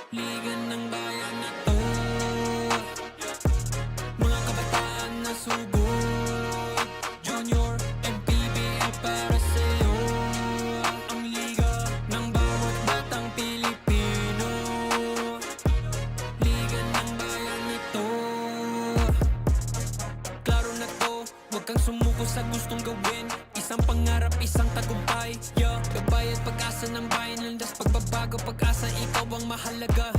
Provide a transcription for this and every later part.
Liga ng bayan na to, mga kabataan na sugod. Junior, MPBL para sa'yo. Ang liga ng bawat batang Pilipino. Liga ng bayan na to. Klaro na to, huwag kang sumuko sa gustong gawin. Isang pangarap, isang tagumpay. Gabay at pag-asa ng bayan. Landas pagbabago, pag-asa, ikaw ang mahalaga.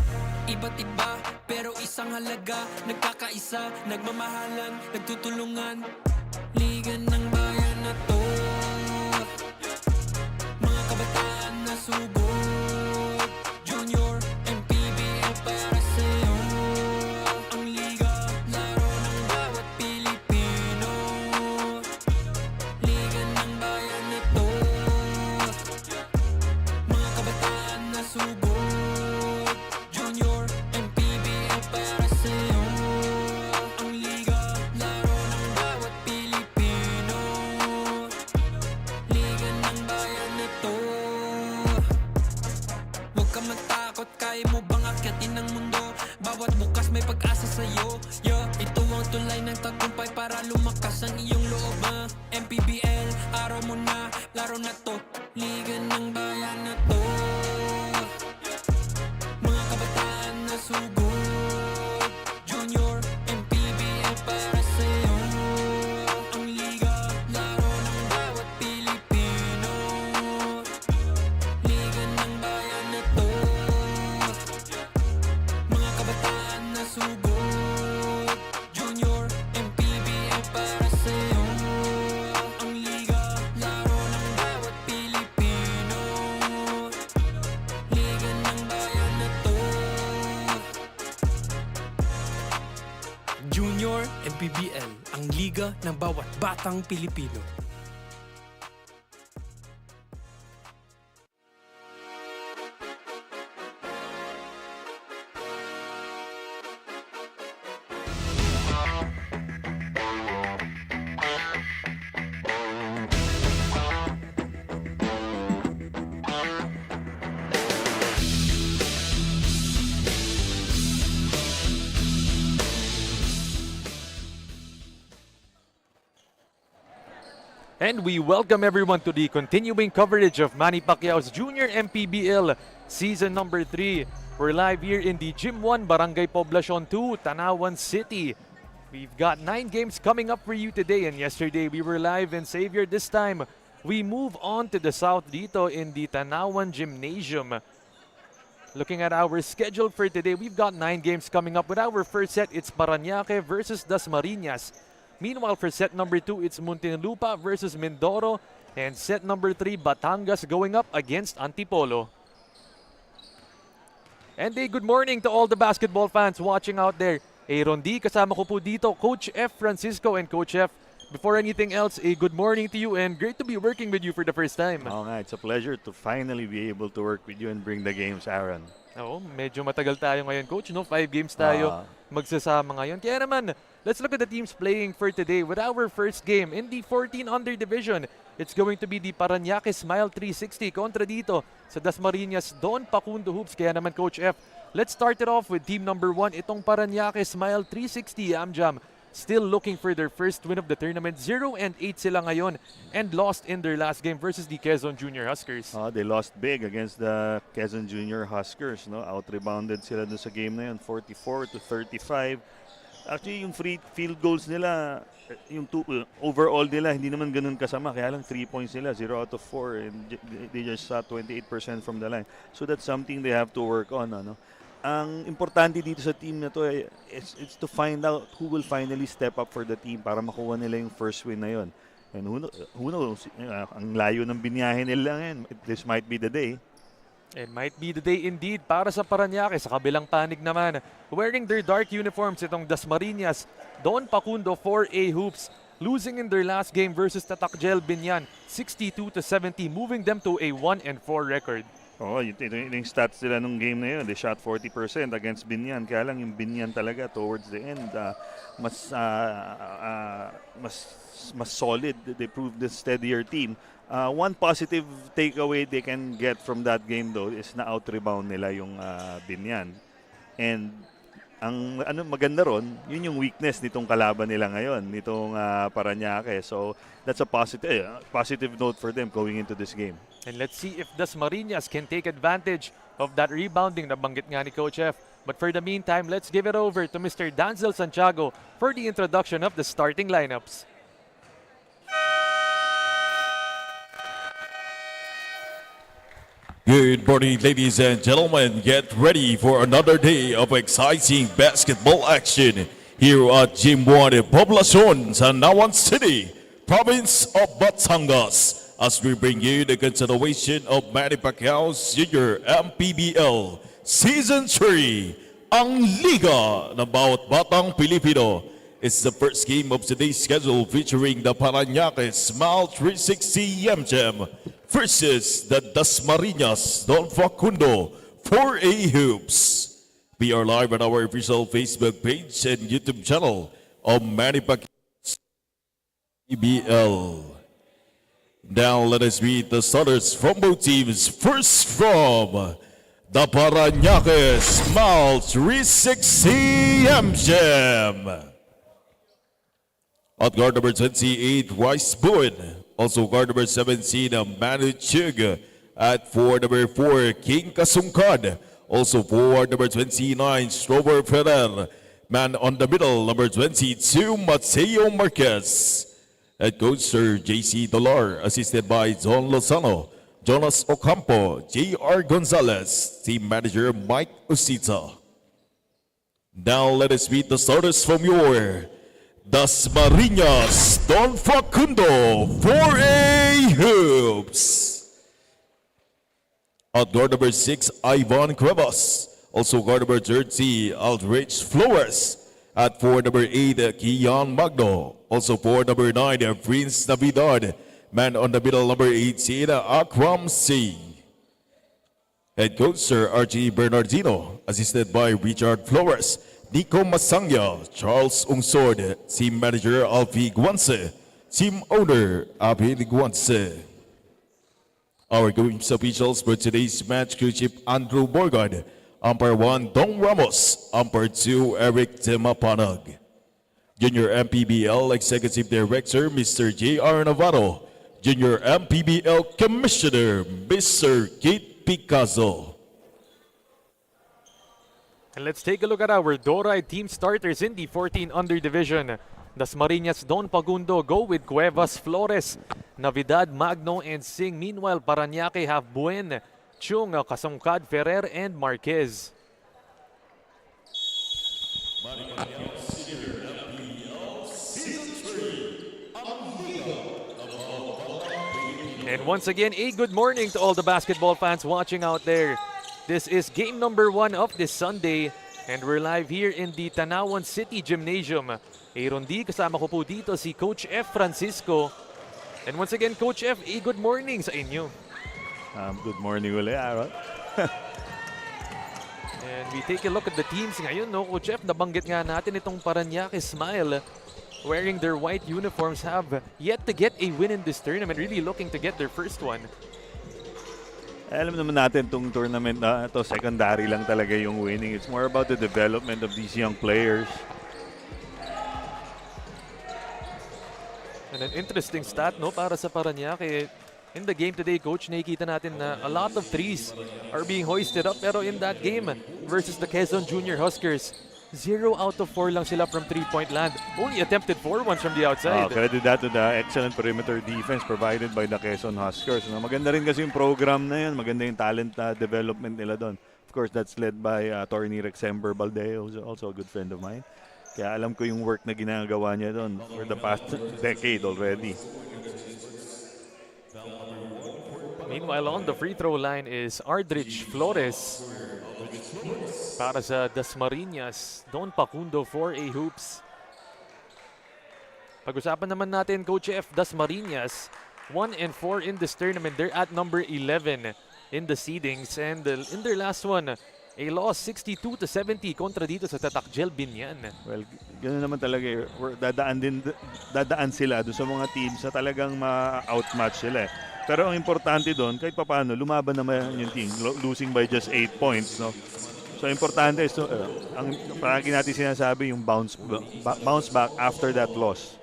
Iba't iba, pero isang halaga. Nagkakaisa, nagmamahalan, nagtutulungan. Liga ng bayan na to, mga kabataan na sugod. Junior, MPBL para sa'yo. Ang liga, laro ng bawat Pilipino. Liga ng bayan na to, mga kabataan na sugod. Junior, MPBL para sa'yo. Ang liga, laro ng bawat Pilipino. Liga ng bayan na to. Huwag ka matakot, kaya mo bang akyatin ang mundo? Bawat bukas may pag-asa sa'yo. Ito ang tulay ng tagumpay para lumakas ang iyong loob. MPBL, araw mo na, laro na to. Liga ng bayan na to, mga kabataan na sugod. Junior, MPBL para sa'yo. Ang liga, laro ng bawat Pilipino. Liga ng bayan na to, mga kabataan na sugod. Junior, MPBL para sa'yo. Ang liga, laro ng bawat Pilipino. Liga ng bayan na to. Junior MPBL, ang liga ng bawat batang Pilipino. And we welcome everyone to the continuing coverage of Manny Pacquiao's Junior MPBL Season number 3. We're live here in the Gym 1, Barangay Poblacion 2, Tanauan City. We've got 9 games coming up for you today, and yesterday we were live in Xavier. This time, we move on to the south dito in the Tanauan Gymnasium. Looking at our schedule for today, we've got 9 games coming up. With our first set, it's PARAÑAQUE versus DASMARIñas. Meanwhile, for set number 2, it's Muntinlupa versus Mindoro. And set number 3, Batangas going up against Antipolo. And a good morning to all the basketball fans watching out there. Aaron D, kasama ko po dito, Coach F. Francisco. And Coach F, before anything else, a good morning to you and great to be working with you for the first time. Oo nga, it's a pleasure to finally be able to work with you and bring the games, Aaron. Oo, medyo matagal tayo ngayon, Coach. No? 5 games tayo magsasama ngayon. Kaya naman, let's look at the teams playing for today. With our first game in the 14 under division, it's going to be the PARAÑAQUE Smile 360 kontra dito sa DASMARIñas Don PACUNDO Hoops. Kaya naman, Coach F, let's start it off with team number 1. Itong PARAÑAQUE Smile 360 YAMJAM. Still looking for their first win of the tournament. 0-8 sila ngayon and lost in their last game versus the Quezon Junior Huskers. They lost big against the Quezon Junior Huskers. No? Out-rebounded sila dun sa game na yun, 44-35. Actually, yung free field goals nila, yung overall nila, hindi naman ganun kasama. Kaya lang 3 points nila, 0 out of 4. And they just shot 28% from the line. So that's something they have to work on. Ano? Ang importante dito sa team na to, it's to find out who will finally step up for the team para makuha nila yung first win na yun. And who knows, ang layo ng binyahe nila ngayon. This might be the day. It might be the day indeed para sa PARAÑAQUE. Sa kabilang panig naman, wearing their dark uniforms, itong DASMARIñas, Don PACUNDO 4A Hoops, losing in their last game versus Tatakjel Binyan, 62-70, moving them to a 1-4 record. Oo, yung stats nila nung game na yun, they shot 40% against Binyan. Kaya lang yung Binyan talaga towards the end, mas, mas, mas solid. They proved the steadier team. One positive takeaway they can get from that game though is na out-rebound nila yung Binyan. And ang ano maganda ron, yun yung weakness nitong kalaban nila ngayon, nitong Parañaque. So that's a positive note for them going into this game. And let's see if Dasmariñas can take advantage of that rebounding na banggit nga ni Coach F. But for the meantime, let's give it over to Mr. Danzel Santiago for the introduction of the starting lineups. Good morning, ladies and gentlemen. Get ready for another day of exciting basketball action here at Gym 1 Poblacion, TANAUAN City, province of Batangas, as we bring you the continuation of Manny Pacquiao's Junior MPBL Season 3, ang Liga ng Bawat Batang Pilipino. It's the first game of today's schedule featuring the PARAÑAQUE Smile 360 YAMJAM versus the DASMARIñas Don Facundo 4A Hoops. We are live on our official Facebook page and YouTube channel of Manny Pacquiao's PBL. Now let us meet the starters from both teams. First from the PARAÑAQUE Smile 360 YAMJAM. At guard number 28, Rice Boone. Also guard number 17, Manu Chug. At forward number 4, King Kasungkad. Also forward number 29, Strober Ferrer. Man on the middle, number 22, Mateo Marquez. Head coach Sir J.C. Dolar, assisted by John Lozano, Jonas Ocampo, J.R. Gonzalez, team manager Mike Usita. Now let us meet the starters from your DASMARIñAS Don Facundo 4A Hoops. At guard number 6, Ivan Cuevas. Also guard number 30, Aldrich Flores. At forward number 8, Kian Magno. Also forward number 9, Prince Navidad. Man on the middle, number 18, Akram Singh. Head coach Sir R.G. Bernardino, assisted by Richard Flores, Nico Masangya, Charles Ungsod, team manager Alfie Guanse, team owner Abhi Guanse. Our games officials for today's match, crew chief Andrew Borgard, umpire 1 Dong Ramos, umpire 2 Eric Temapanag. Junior MPBL Executive Director Mr. J.R. Navarro, Junior MPBL Commissioner Mr. Kate Picasso. And let's take a look at our Doray team starters in the 14 under division. Dasmariñas Don Facundo go with Cuevas, Flores, Navidad, Magno, and Singh. Meanwhile, Parañaque have Buen, Chung, Kasungkad, Ferrer, and Marquez. And once again, a good morning to all the basketball fans watching out there. This is game number 1 of this Sunday, and we're live here in the TANAUAN City Gymnasium. Aaron D, kasama ko po dito si Coach F. Francisco. And once again, Coach F, a good morning sa inyo. Good morning ulit, Aaron. And we take a look at the teams ngayon, no? Coach F, nabanggit nga natin itong Parañaque Smile. Wearing their white uniforms, have yet to get a win in this tournament. Really looking to get their first one. Alam naman natin itong tournament na ito, secondary lang talaga yung winning. It's more about the development of these young players. And an interesting stat, no, para sa Parañaque. In the game today, Coach, nakikita natin na a lot of threes are being hoisted up. Pero in that game versus the Quezon Junior Huskers, 0 out of 4 lang sila from three-point land. Only attempted 4 ones from the outside. Credit that to the excellent perimeter defense provided by the Quezon Huskers. Maganda rin kasi yung program na yun. Maganda yung talent development nila doon. Of course, that's led by Attorney Rexember Baldeo, who's also a good friend of mine. Kaya alam ko yung work na ginagawa niya doon for the past decade already. Meanwhile, on the free throw line is Aldrich Flores. Para sa Dasmariñas, Don Facundo 4A Hoops. Pag-usapan naman natin, Coach F, Dasmariñas, 1-4 in this tournament. They're at number 11. in the seedings. And in their last one, a loss 62-70 kontra dito sa Tatak Binyan. Well, ganoon naman talaga eh. Dadaan sila doon sa mga teams na talagang ma-outmatch sila eh. Pero ang importante doon, kahit papaano, lumaban naman yung team, losing by just 8 points, no? So, importante is, ang palagi natin sinasabi, yung bounce back after that loss.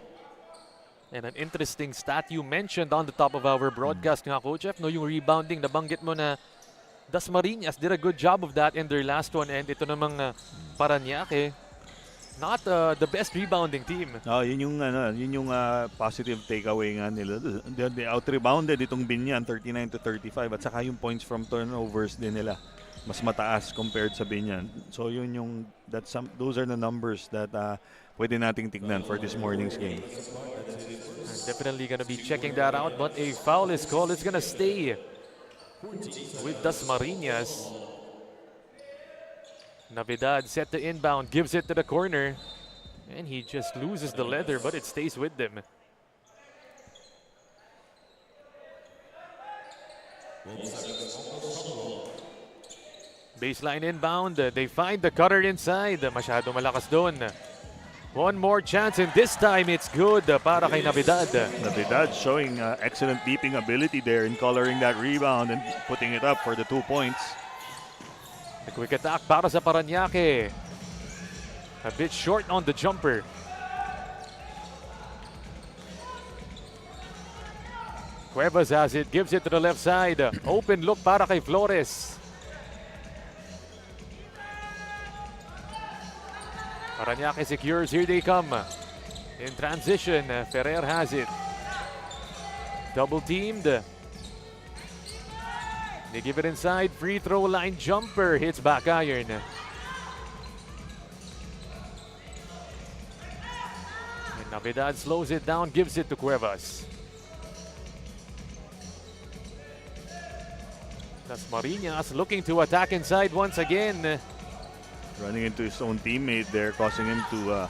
And an interesting stat you mentioned on the top of our broadcast nga, Coach F, no, yung rebounding, nabanggit mo na Dasmariñas did a good job of that in their last one, and ito namang Parañaque, not the best rebounding team. Yun yung positive takeaway nga nila. They out-rebounded itong Binyan 39-35 at saka yung points from turnovers din nila mas mataas compared sa Binyan. So yun yung those are the numbers that pwede nating tignan for this morning's game. Definitely gonna be checking that out, but a foul is called. It's gonna stay with Dasmariñas. Navidad set to inbound, gives it to the corner, and he just loses the leather, but it stays with them. Baseline inbound, they find the cutter inside. Masyado malakas doon. One more chance, and this time it's good para kay Navidad. Navidad showing excellent deeping ability there in coloring that rebound and putting it up for the 2 points. The quick attack para sa Parañaque. A bit short on the jumper. Cuevas has it, gives it to the left side. Open look para kay Flores. Parañaque secures, here they come. In transition, Ferrer has it. Double teamed. They give it inside, free throw line jumper, hits back iron. And Navidad slows it down, gives it to Cuevas. Dasmariñas looking to attack inside once again. Running into his own teammate there, causing him to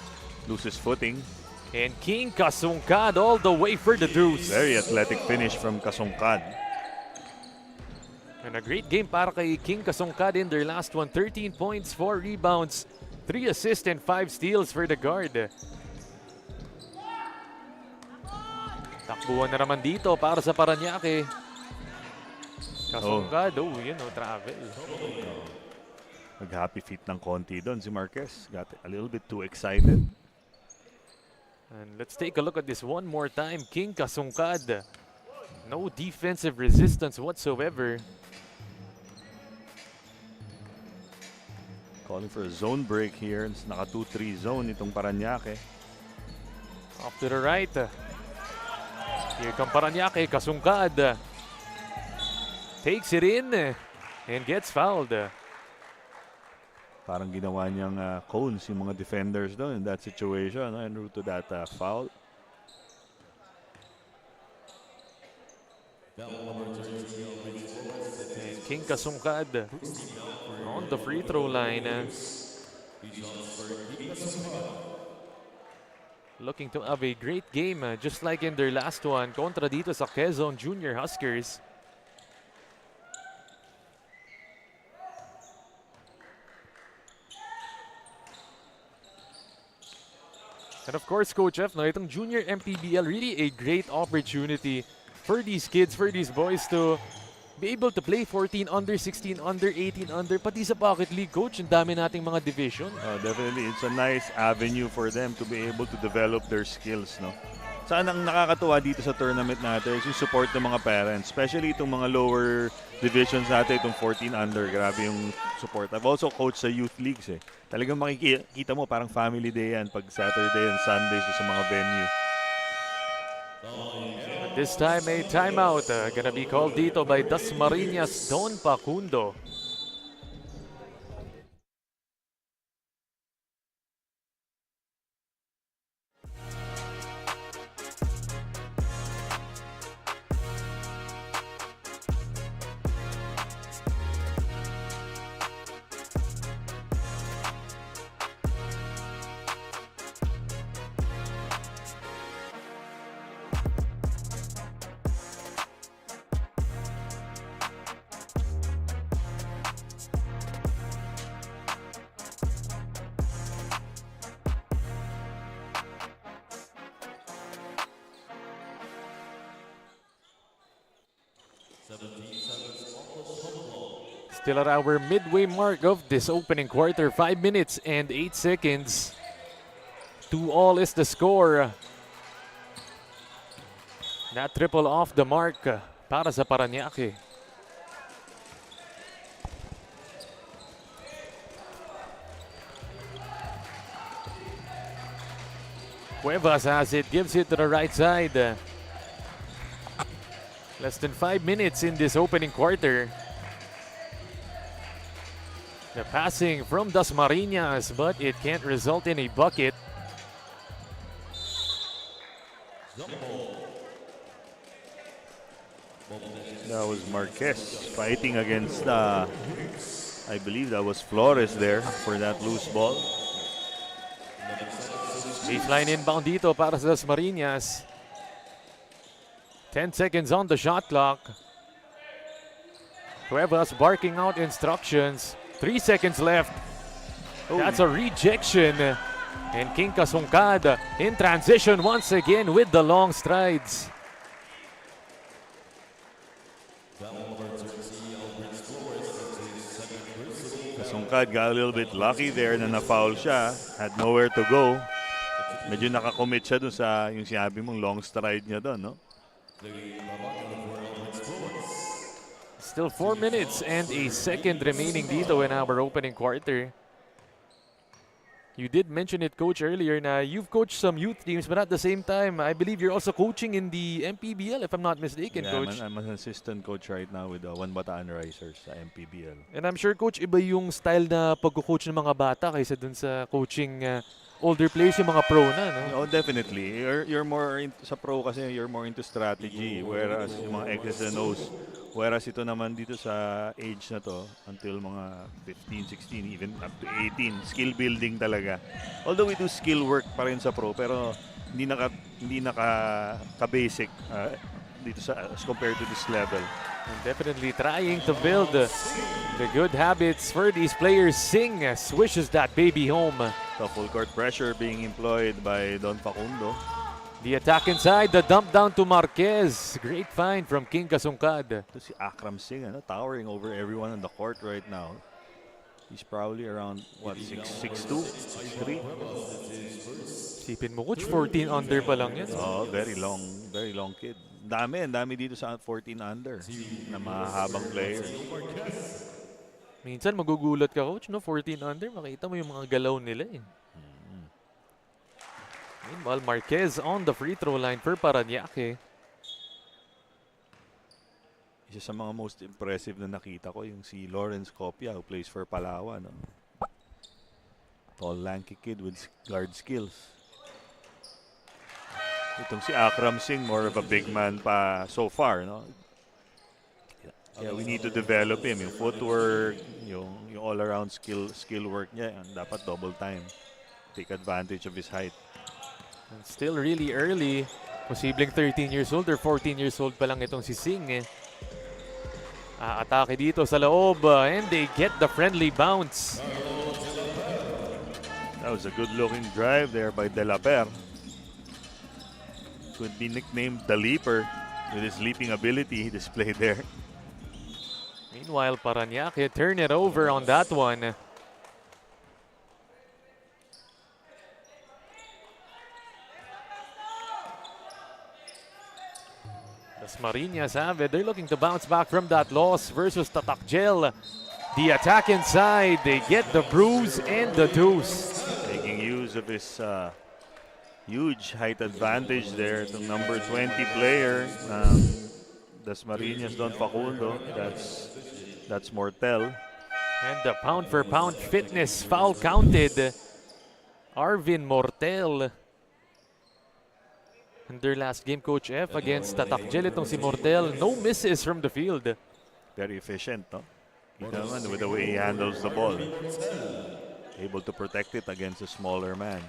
lose his footing. And King Kasungkad all the way for the deuce. Very athletic finish from Kasungkad. And a great game para kay King Kasungkad in their last one. 13 points, 4 rebounds, 3 assists, and 5 steals for the guard. Takbuhan na naman dito para sa Parañaque. Kasungkad, travel. Mag-happy feet ng konti doon si Marquez. Got a little bit too excited. And let's take a look at this one more time. King Kasungkad. No defensive resistance whatsoever. Calling for a zone break here. It's naka 2-3 zone itong Parañaque. Off to the right. Here comes Parañaque. Kasungkad takes it in and gets fouled. Parang ginawa niyang cones yung mga defenders doon in that situation en route to that foul. King Kasungkad on the free throw line. Looking to have a great game just like in their last one kontra dito sa Quezon Junior Huskers. And of course, Coach F, itong Junior MPBL, really a great opportunity for these kids, for these boys to be able to play 14 under, 16 under, 18 under, pati sa Pocket League, Coach. Ang dami nating mga division. Definitely, it's a nice avenue for them to be able to develop their skills, no? Saan ang nakakatuwa dito sa tournament natin is yung support ng mga parents, especially itong mga lower divisions natin, itong 14 under. Grabe yung support. I've also coached sa youth leagues eh. Talagang makikita mo parang family day yan pag Saturday and Sundays sa mga venue. At this time, a timeout gonna be called dito by Dasmariñas Don PACUNDO. Still at our midway mark of this opening quarter. 5 minutes and 8 seconds. 2-all is the score. That triple off the mark para sa Parañaque. Cuevas has it, gives it to the right side. Less than 5 minutes in this opening quarter. The passing from Dasmariñas, but it can't result in a bucket. That was Marquez fighting against, I believe that was Flores there for that loose ball. Baseline inbound dito para sa Dasmariñas. 10 seconds on the shot clock. Cuevas barking out instructions. 3 seconds left. That's a rejection. And King Kasungkad in transition once again with the long strides. Kasungkad got a little bit lucky there na na-foul siya. Had nowhere to go. Medyo nakakommit siya dun sa yung sinabi mong long stride niya doon, no? Still 4 minutes and a second remaining dito in our opening quarter. You did mention it, Coach, earlier na you've coached some youth teams, but at the same time, I believe you're also coaching in the MPBL, if I'm not mistaken, Yeah, Coach. I'm an assistant coach right now with One Bataan Risers sa MPBL. And I'm sure, Coach, iba yung style na pag-coach ng mga bata kaysa dun sa coaching older players, yung mga pro na, no? Oh, definitely. You're more sa pro kasi you're more into strategy, whereas yung mga X's and O's, whereas ito naman dito sa age na to until mga 15, 16, even up to 18, skill building talaga. Although we do skill work pa rin sa pro, pero hindi naka-basic dito sa as compared to this level. And definitely trying to build the good habits for these players. Sing swishes that baby home. The full court pressure being employed by Don Pacundo. The attack inside, the dump down to Marquez. Great find from King Kasungkad. Ito si Akram Singh, towering over everyone on the court right now. He's probably around, what, 6'2", 6'3"? Sipin mo, Coach, 14 under pa lang yan. Oh, very long kid. Dami dito sa 14 under na mahabang player. Minsan magugulat ka, Coach, no? 14 under, makita mo yung mga galaw nila eh. Meanwhile, Marquez on the free throw line for Parañaque. Isa sa mga most impressive na nakita ko yung si Lawrence Copia who plays for Palawan. No? Tall, lanky kid with guard skills. Itong si Akram Singh, more of a big man pa so far. No? Yeah, we need to develop him. Yung footwork, yung all-around skill work niya, dapat double time. Take advantage of his height. And still really early. Posibleng 13 years old or 14 years old pa lang itong si Singh. Atake dito sa loob and they get the friendly bounce. That was a good-looking drive there by De La Per. Could be nicknamed the Leaper with his leaping ability he displayed there. Meanwhile, Parañaque turn it over on that one. Dasmariñas have it. They're looking to bounce back from that loss versus Tatakjel. The attack inside. They get the bruise and the deuce. Making use of his huge height advantage there. The number 20 player, Dasmariñas Don Facundo. That's Mortel. And the pound for pound fitness foul counted. Arvin Mortel. In their last game, Coach F, against Tatakjel, itong si Mortel, no misses from the field. Very efficient, no? Kita naman with the way he handles the ball. Able to protect it against a smaller man.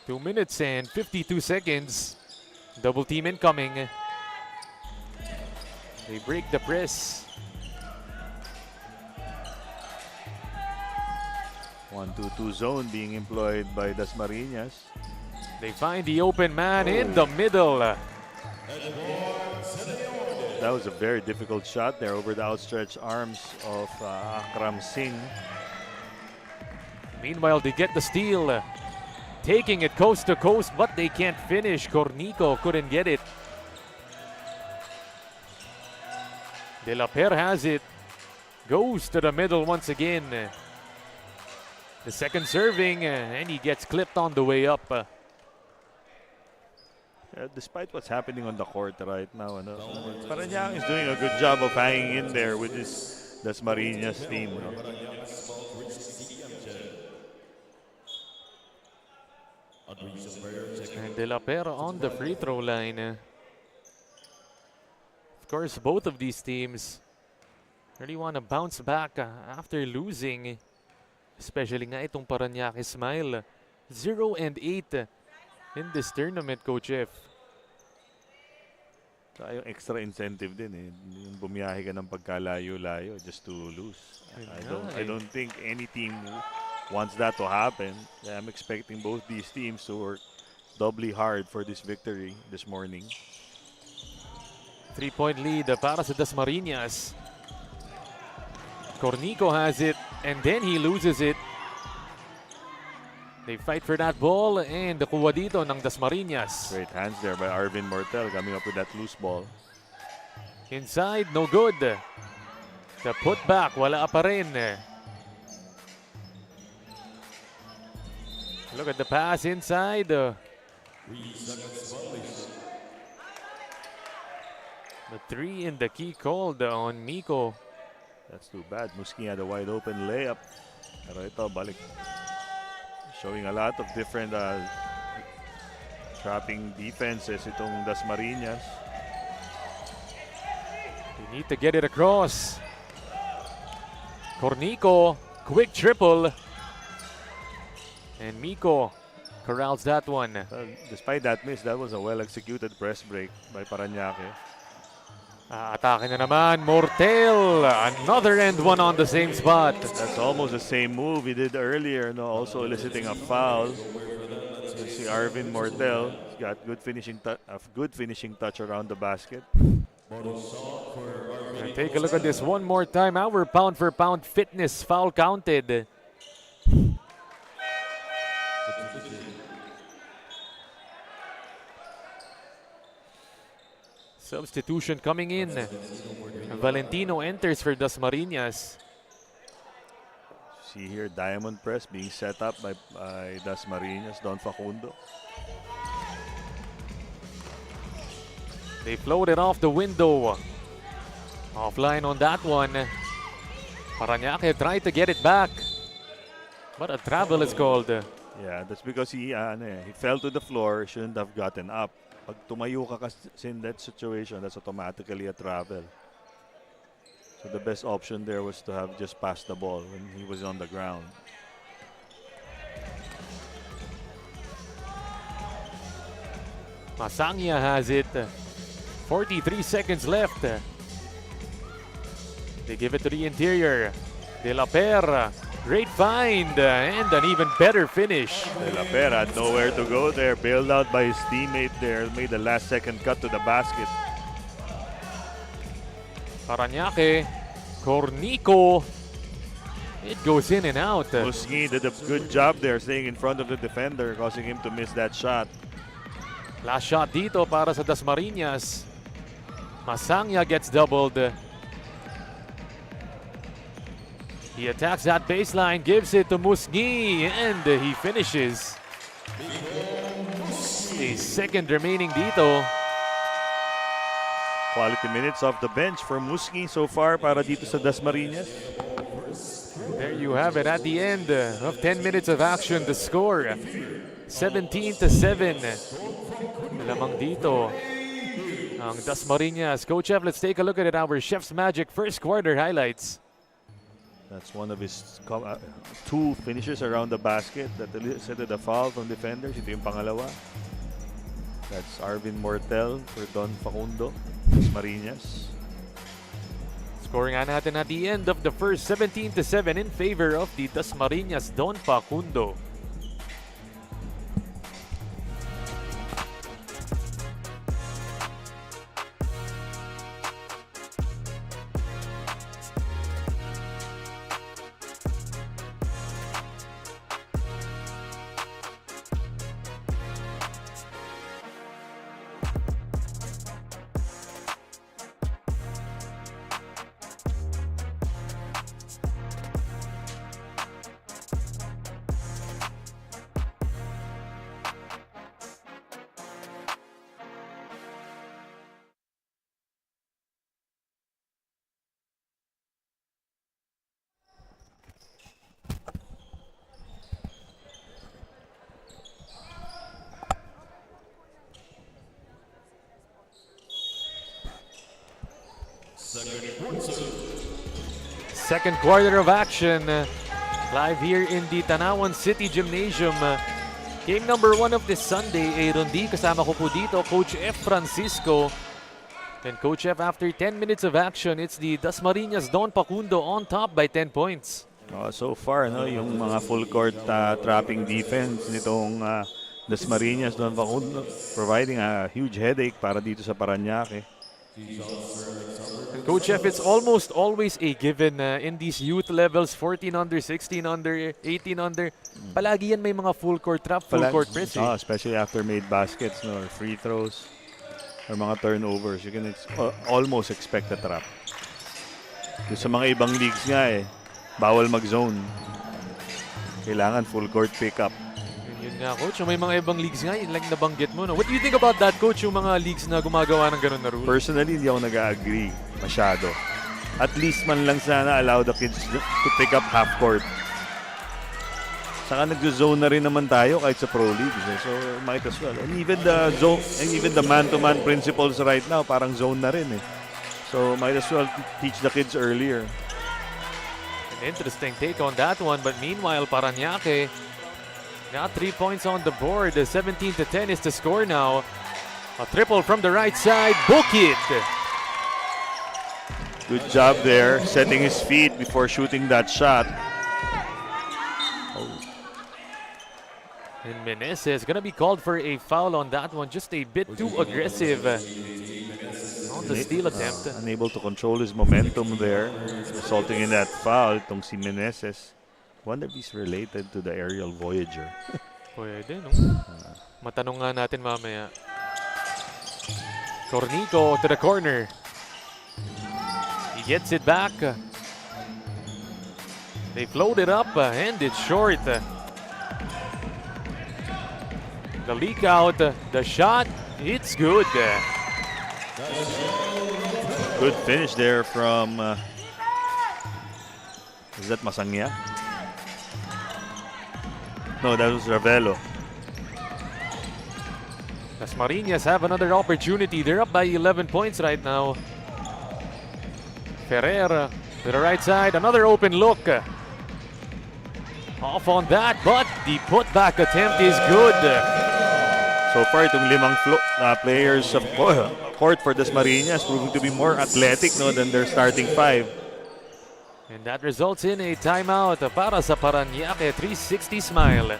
2 minutes and 52 seconds. Double team incoming. They break the press. 1-2-2 zone being employed by Dasmariñas. They find the open man in the middle. That was a very difficult shot there over the outstretched arms of Akram Singh. Meanwhile, they get the steal. Taking it coast to coast, but they can't finish. Cornico couldn't get it. De La Per has it. Goes to the middle once again. The second serving, and he gets clipped on the way up. Despite what's happening on the court right now, Parañaque is doing a good job of hanging in there with this Dasmariñas team. And De La Per on the free throw line. Of course, both of these teams really want to bounce back after losing. Especially nga itong Parañaque Smile. 0-8 in this tournament, Coach F. Saka yung extra incentive din yung bumiyahe ka ng pagkalayo-layo just to lose. I don't think any team wants that to happen. I'm expecting both these teams to work doubly hard for this victory this morning. 3-point lead para sa Dasmariñas. Cornico has it, and then he loses it. They fight for that ball, and nakuha dito ng Dasmariñas. Great hands there by Arvin Mortel coming up with that loose ball. Inside, no good. The putback, wala pa rin. Look at the pass inside. The 3 in the key called on Miko. That's too bad. Musking had a wide open layup. Pero ito, balik. Showing a lot of different trapping defenses itong Dasmariñas. They need to get it across. Cornico, quick triple. And Miko corrals that one. Despite that miss, that was a well-executed press break by Parañaque. Atake na naman, Mortel. Another and one on the same spot. That's almost the same move he did earlier, also eliciting a foul. You see Arvin Mortel, he's got good finishing touch around the basket. And take a look at this one more time. Our pound for pound fitness foul counted. Substitution coming in. Valentino enters for Dasmariñas. See here, diamond press being set up by Dasmariñas, Don Facundo. They floated off the window. Offline on that one. Parañaque tried to get it back, but a travel is called. Yeah, that's because he fell to the floor, shouldn't have gotten up. Pag tumayo ka kasi in that situation, that's automatically a travel. So the best option there was to have just passed the ball when he was on the ground. Masangya has it. 43 seconds left. They give it to the interior. De La Per. Great find and an even better finish. De La Per had nowhere to go there. Bailed out by his teammate there. Made the last second cut to the basket. Parañaque. Cornico. It goes in and out. Musngi did a good job there staying in front of the defender, causing him to miss that shot. Last shot dito para sa Dasmariñas. Masangya gets doubled. He attacks that baseline, gives it to Musngi, and he finishes. A second remaining dito. Quality minutes off the bench for Musngi so far para dito sa Dasmariñas. There you have it at the end of 10 minutes of action. The score, 17-7. Lamang dito ang Dasmariñas. Coach F, let's take a look at it. Our Chef's Magic first quarter highlights. That's one of his two finishes around the basket that elicited a foul from defenders. Ito yung pangalawa. That's Arvin Mortel for Don Facundo, Dasmariñas. Scoring nga natin at the end of the first, 17-7 in favor of the Dasmariñas Don Facundo. second quarter of action. Live here in the Tanauan City Gymnasium. Game number 1 of this Sunday, Aaron D. Kasama ko po dito, Coach F. Francisco. And Coach F, after 10 minutes of action, it's the DASMARIñAS Don Pacundo on top by 10 points. So far, no, yung mga full court trapping defense nitong DASMARIñAS Don Pacundo providing a huge headache para dito sa Parañaque. And Coach F, it's almost always a given in these youth levels, 14 under, 16 under, 18 under. Palagi yan may mga full court trap, full court press. Especially after made baskets, no, or free throws, or mga turnovers. You can almost expect a trap. Yung sa mga ibang leagues nga bawal mag-zone. Kailangan full court pick-up. Yun nga, Coach. May mga ibang leagues nga, like nabanggit mo. No? What do you think about that, Coach, yung mga leagues na gumagawa ng ganun na rule? Personally, hindi ako nag-agree masyado. At least man lang sana allow the kids to pick up half court. Saka nag-zone na rin naman tayo kahit sa pro leagues. So, might as well. And even the zone, and even the man-to-man principles right now, parang zone na rin So, might as well teach the kids earlier. An interesting take on that one. But meanwhile, Parañaque got 3 points on the board. 17-10 is the score now. A triple from the right side. Book it! Good job there, setting his feet before shooting that shot. And Meneses gonna be called for a foul on that one. Just a bit too aggressive on the steal attempt. Unable to control his momentum there, resulting in that foul. Itong si Meneses. Wonder if he's related to the aerial Voyager. Pwede, no? Matanong nga natin mamaya. Cornico to the corner. He gets it back. They float it up and it's short. The leak out, the shot, it's good. Good finish there from, is that Masangya? No, that was Ravelo. DASMARIñAS have another opportunity. They're up by 11 points right now. Ferrer to the right side, another open look. Off on that, but the putback attempt is good. So far, itong limang players of court for DASMARIñAS proving to be more athletic than their starting 5. And that results in a timeout para sa Parañaque. 360 smile.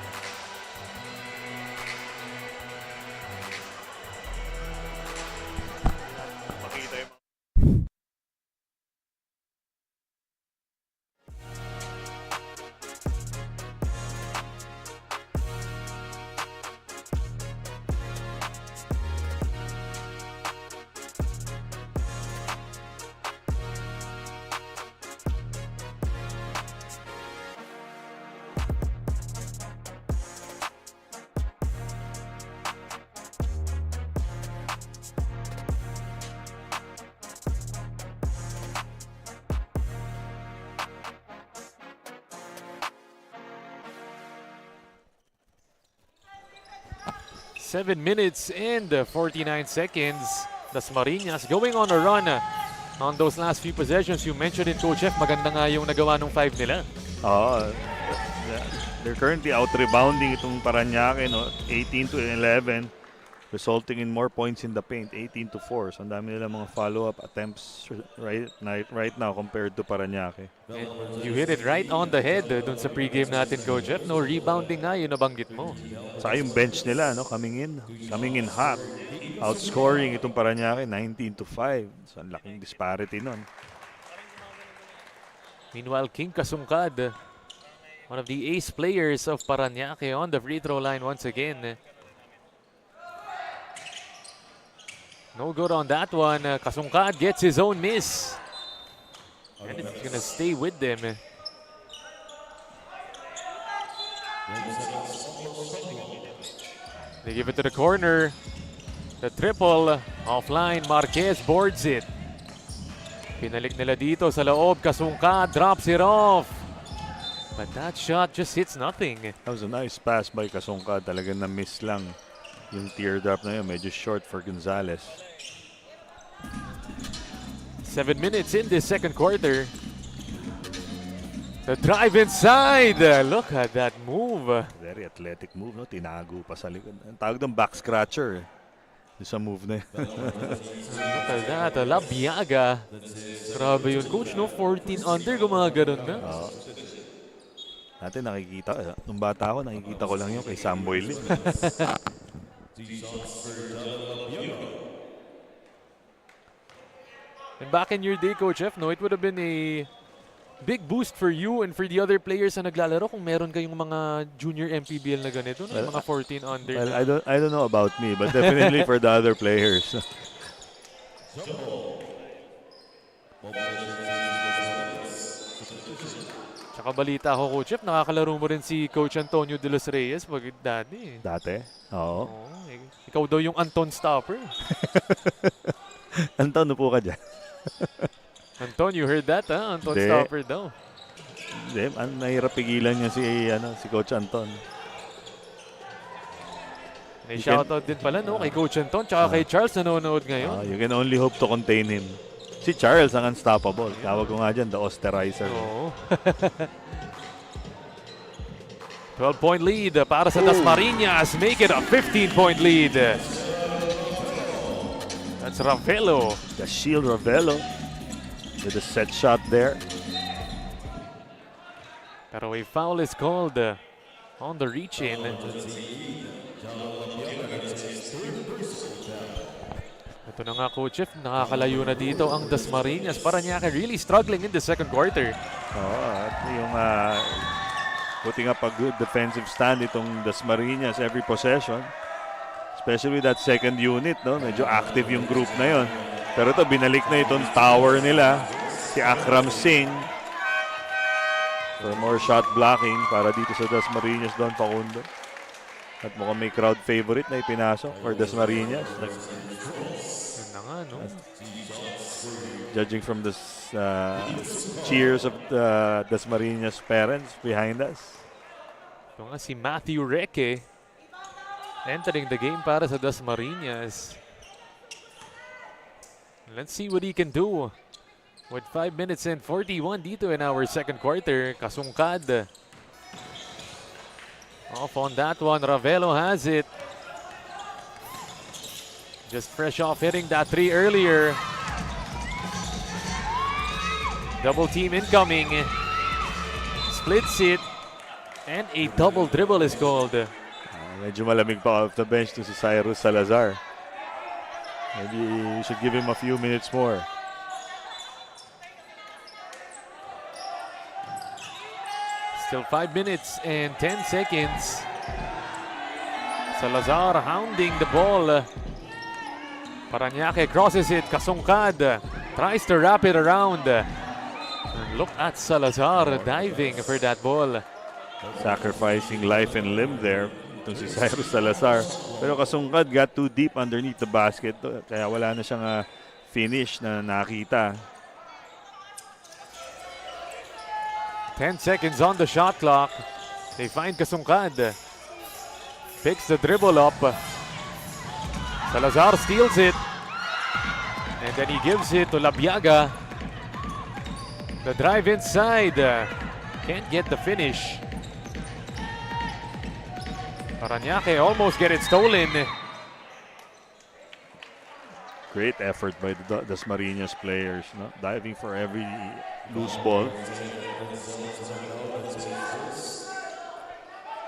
Seven minutes and 49 seconds. DASMARIñAS going on a run on those last few possessions. You mentioned it, Coach F, maganda nga yung nagawa ng 5 nila. They're currently out-rebounding itong Parañaque, 18-11, resulting in more points in the paint, 18-4. So, ang dami nila mga follow-up attempts right now compared to Parañaque. And you hit it right on the head dun sa pregame natin, Coach F. No rebounding nga, yun nabanggit mo. Saka yung bench nila, coming in hot. Outscoring itong Parañaque, 19-5. So, ang laking disparity nun. Meanwhile, King Kasungkad, one of the ace players of Parañaque, on the free throw line once again. No good on that one. Kasungkad gets his own miss. And it's going to stay with them. They give it to the corner. The triple offline. Marquez boards it. Pinalik nila dito sa loob. Kasungkad drops it off. But that shot just hits nothing. That was a nice pass by Kasungkad. Talagang na-miss lang. Yung teardrop na yun, medyo short for Gonzalez. 7 minutes in this second quarter. The drive inside. Look at that move. Very athletic move, no? Tinago pa sa likod. Ang tawag ng back scratcher. Yung sa move na yun. Look at that. Labiaga. Grabe yun, coach, no? 14 under, gumaganon na. Dati nakikita, nung bata ako, nakikita ko lang yun kay Samboy Lim. And back in your day, Coach F, no, it would have been a big boost for you and for the other players na naglalaro kung meron kayong mga junior MPBL na ganito, no? Mga 14 under. Well, I don't know about me, but definitely for the other players. Tsaka balita ko, Coach F, nakakalaro mo rin si Coach Antonio de los Reyes pag dati. Dati? Oo. Ikaw daw yung Anton stopper. Anton, upo ka dyan. Anton, you heard that, ha? Anton Hindi. stopper daw. Hindi, nahirap pigilan niya si Coach Anton. May shoutout din pala, no? Kay Coach Anton, tsaka kay Charles nanonood ngayon. You can only hope to contain him. Si Charles ang unstoppable. Tawag ko nga dyan, the Osterizer. Oo. 12-point lead para sa Dasmariñas. Make it a 15-point lead. That's Ravelo. The shield Ravelo with a set shot there. Pero a foul is called on the reach-in. Ito na nga, Coach F, nakakalayo na dito ang Dasmariñas. Parañaque really struggling in the second quarter. At yung putting up a good defensive stand itong Dasmariñas every possession. Especially with that second unit, no? Medyo active yung group na yon. Pero ito, binalik na itong tower nila. Si Akram Singh. For more shot blocking para dito sa Dasmariñas doon, Pacundo. At mukhang may crowd favorite na ipinasok for Dasmariñas. Yun na nga, no? Judging from the cheers of the Dasmariñas parents behind us. Ito nga si Matthew Reque entering the game para sa Dasmariñas. Let's see what he can do with 5 minutes and 41 dito in our second quarter. Kasungkad. Off on that one, Ravelo has it. Just fresh off hitting that three earlier. Double team incoming. Splits it. And a double dribble is called. Medyo malamig pa off the bench to si Cyrus Salazar. Maybe you should give him a few minutes more. Still 5 minutes and 10 seconds. Salazar hounding the ball. Parañaque crosses it. Kasungkad tries to wrap it around. And look at Salazar diving for that ball. Sacrificing life and limb there. Itong si Cyrus Salazar. Pero Kasungkad got too deep underneath the basket. Kaya wala na siyang finish na nakita. 10 seconds on the shot clock. They find Kasungkad. Picks the dribble up. Salazar steals it. And then he gives it to Labiaga. The drive inside. Can't get the finish. Parañaque almost get it stolen. Great effort by the Dasmariñas players, no? Diving for every loose ball.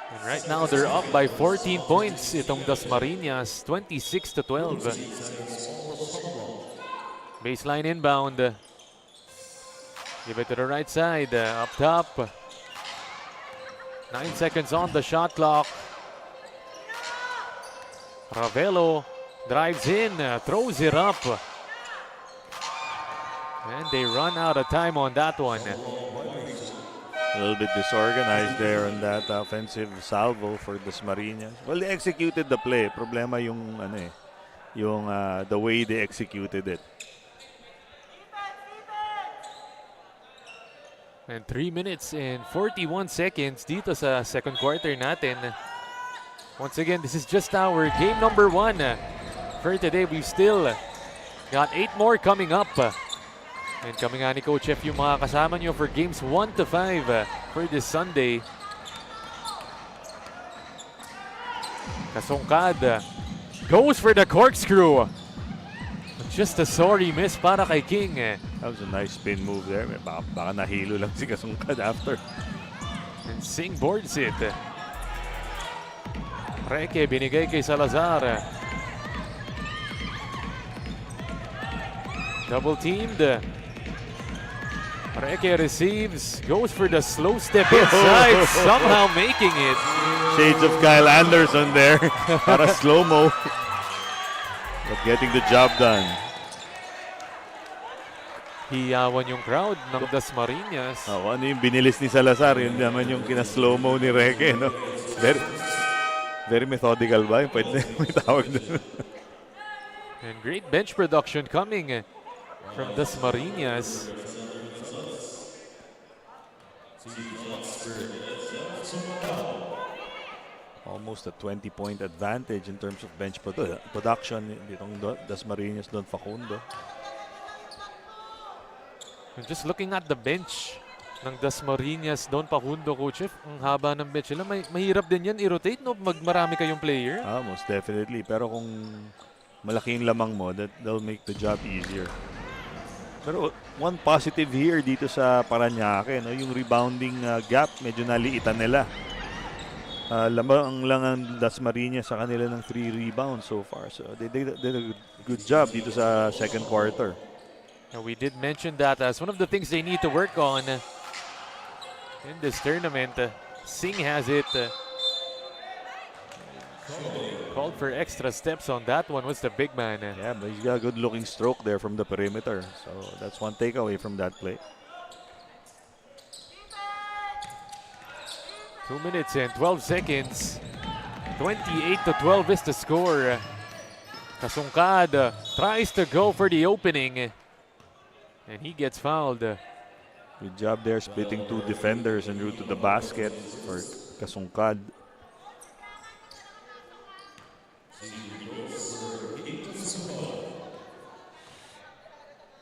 And right now they're up by 14 points. Itong Dasmariñas, 26-12. Baseline inbound. Give it to the right side, up top. 9 seconds on the shot clock. Ravelo drives in, throws it up. And they run out of time on that one. A little bit disorganized there on that offensive salvo for Dasmariñas. Well, they executed the play. Problema yung the way they executed it. And 3 minutes and 41 seconds dito sa second quarter natin. Once again, this is just our game number 1 for today. We've still got 8 more coming up. And kami nga ni Coach F yung mga kasama nyo for games 1 to 5 for this Sunday. Kasungkad goes for the corkscrew. Just a sorry miss para kay King. That was a nice spin move there. Baka nahilo lang si Kasungkad after. And Singh boards it. Reke binigay kay Salazar. Double teamed. Reke receives, goes for the slow step inside, somehow making it. Shades of Kyle Anderson there. Para slow-mo. But getting the job done. Hiyawan yung crowd ng Dasmariñas. Oh, ano yung binilis ni Salazar? Yun naman yung kina-slow-mo ni Reke. No? Very methodical ba? Yung pwede may tawag doon. And great bench production coming from Dasmariñas. Almost a 20-point advantage in terms of bench production. Ditong Dasmariñas doon Facundo. And just looking at the bench ng Dasmariñas doon Pacundo, Coach F, ang haba ng bench nila. Mahirap din yan i-rotate, no? Marami kayong player. Most definitely. Pero kung malaking lamang mo, that'll make the job easier. Pero one positive here dito sa Parañaque, no? Yung rebounding gap, medyo naliitan nila. Lamang lang ang Dasmariñas sa kanila ng 3 rebounds so far. So they did a good job dito sa second quarter. And we did mention that as one of the things they need to work on in this tournament. Singh has it. Called for extra steps on that one. Was the big man? Yeah, but he's got a good looking stroke there from the perimeter. So that's one takeaway from that play. 2 minutes and 12 seconds. 28-12 is the score. Kasungkad tries to go for the opening. And he gets fouled. Good job there splitting 2 defenders en route to the basket for Kasungkad.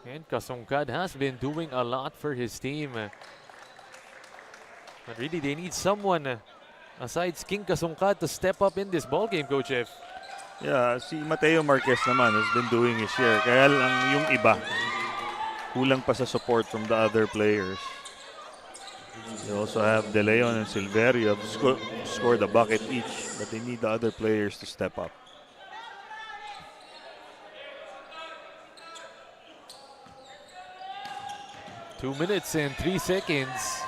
And Kasungkad has been doing a lot for his team. But really, they need someone aside King Kasungkad to step up in this ballgame, Coach F. Yeah, si Mateo Marquez naman has been doing his share. Kaya lang yung iba, kulang pa sa support from the other players. They also have De Leon and Silverio scored a bucket each, but they need the other players to step up. Two minutes and 3 seconds.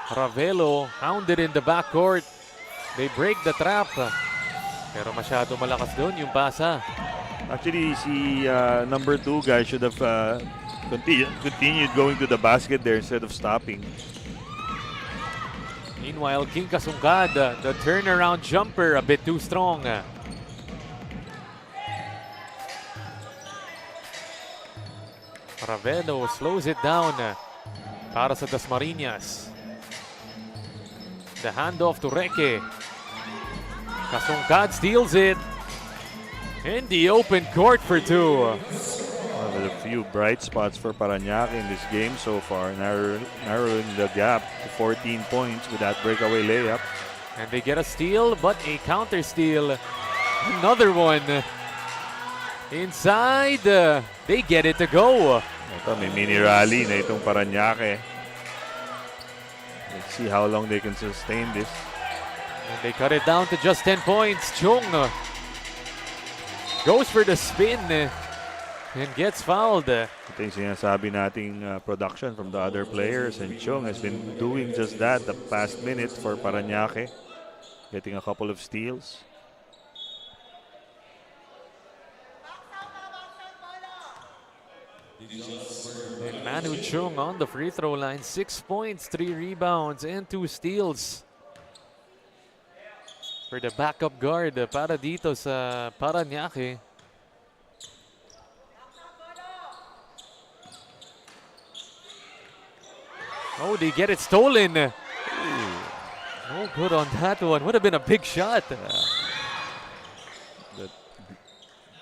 Ravelo hounded in the backcourt. They break the trap. Pero masyado malakas doon yung pasa. Actually, si number 2 guy should have continued going to the basket there instead of stopping. Meanwhile, King Kasungkad, the turnaround jumper, a bit too strong. Ravelo slows it down para sa Dasmariñas. The handoff to Reke. Kasungkad steals it. In the open court for 2. Well, a few bright spots for Parañaque in this game so far, narrowing the gap to 14 points with that breakaway layup. And they get a steal, but a counter steal. Another one. Inside, they get it to go. Ito, may mini rally na itong Parañaque. Let's see how long they can sustain this. And they cut it down to just 10 points. Chung goes for the spin and gets fouled. Ito yung sinasabi nating production from the other players, and Chung has been doing just that the past minute for Parañaque, getting a couple of steals. And Manu Chung on the free throw line, 6 points, 3 rebounds, and 2 steals. For the backup guard para dito sa Parañaque. Oh, they get it stolen. No good on that one. Would have been a big shot. That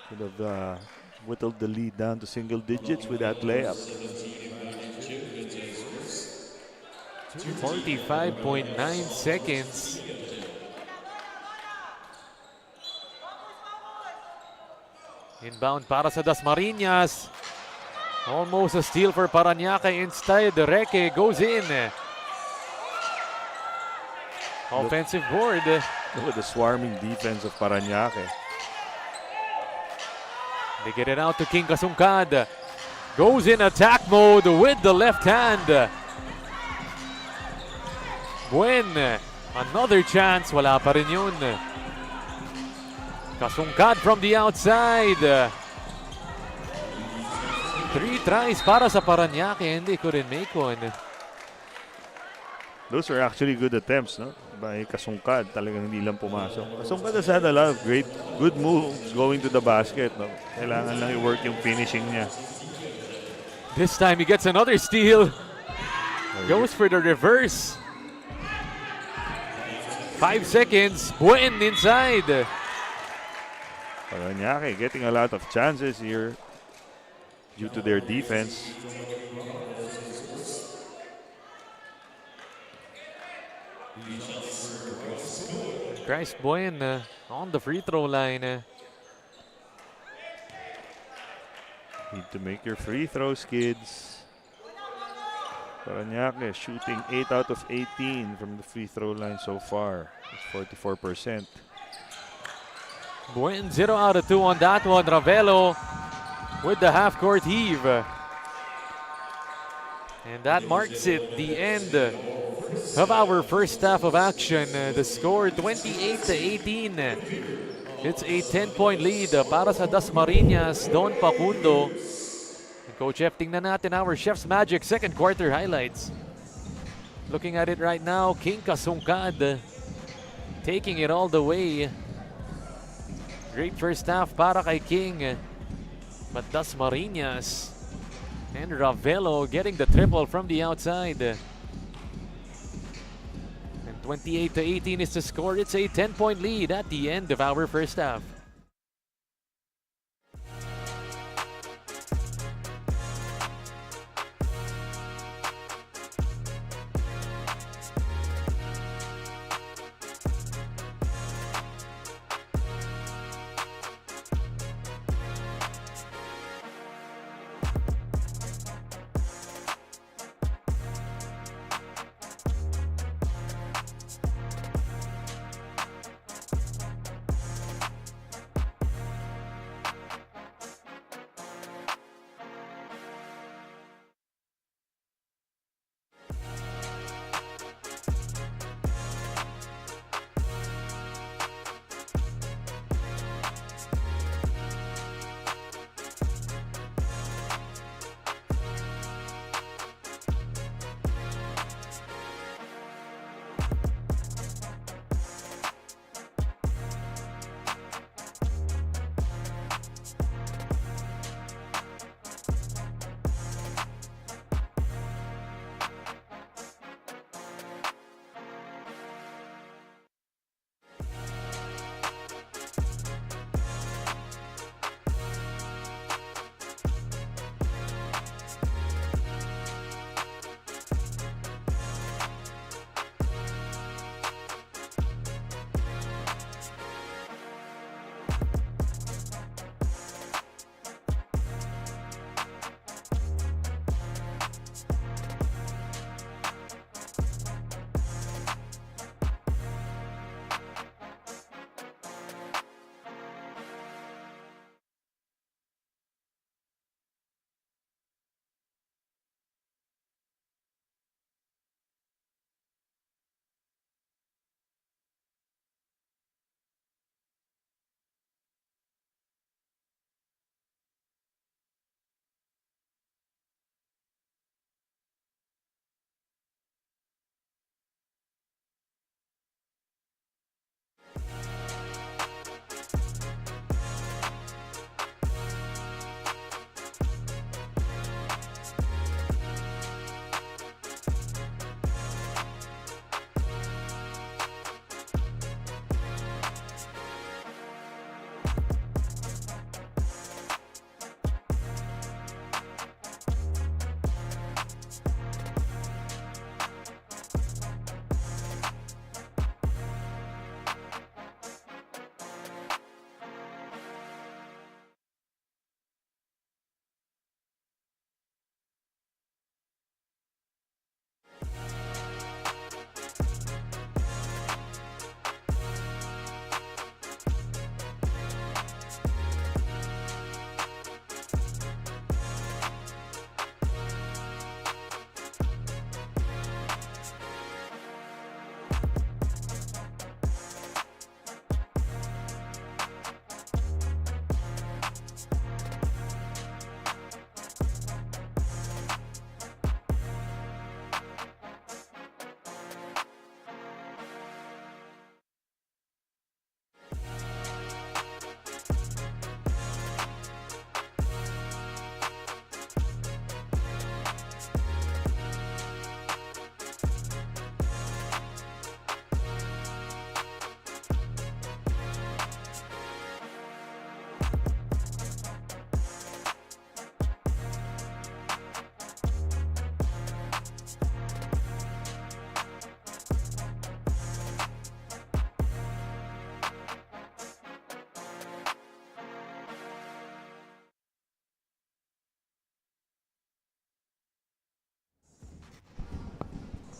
could have whittled the lead down to single digits with that layup. 45.9 seconds. Inbound para sa Dasmariñas. Almost a steal for Parañaque. Instead, Reke goes in. Offensive board. Look at the swarming defense of Parañaque. They get it out to King Kasungkad. Goes in attack mode with the left hand. Buen. Another chance. Wala pa rin yun. Kasungkad from the outside. 3 tries para sa Parañaque. Hindi ko rin make one. Those are actually good attempts, no? By Kasungkad, talagang hindi lang pumasok. Kasungkad has had a lot of good moves going to the basket, no? Kailangan lang i-work yung finishing niya. This time he gets another steal. Goes for the reverse. 5 seconds. Buen inside. Parañaque getting a lot of chances here due to their defense. Bryce Buen on the free throw line. Need to make your free throws, kids. Parañaque shooting 8 out of 18 from the free throw line so far. It's 44%. Buen 0 out of 2 on that one. Ravelo with the half-court heave. And that marks it, the end of our first half of action. The score 28-18. It's a 10-point lead para sa Dasmariñas, Don Pacundo. Coach F, tingnan natin our Chef's Magic second quarter highlights. Looking at it right now, King Kasungkad taking it all the way. Great first half para kay King. But Dasmariñas and Ravelo getting the triple from the outside. And 28-18 is the score. It's a 10-point lead at the end of our first half.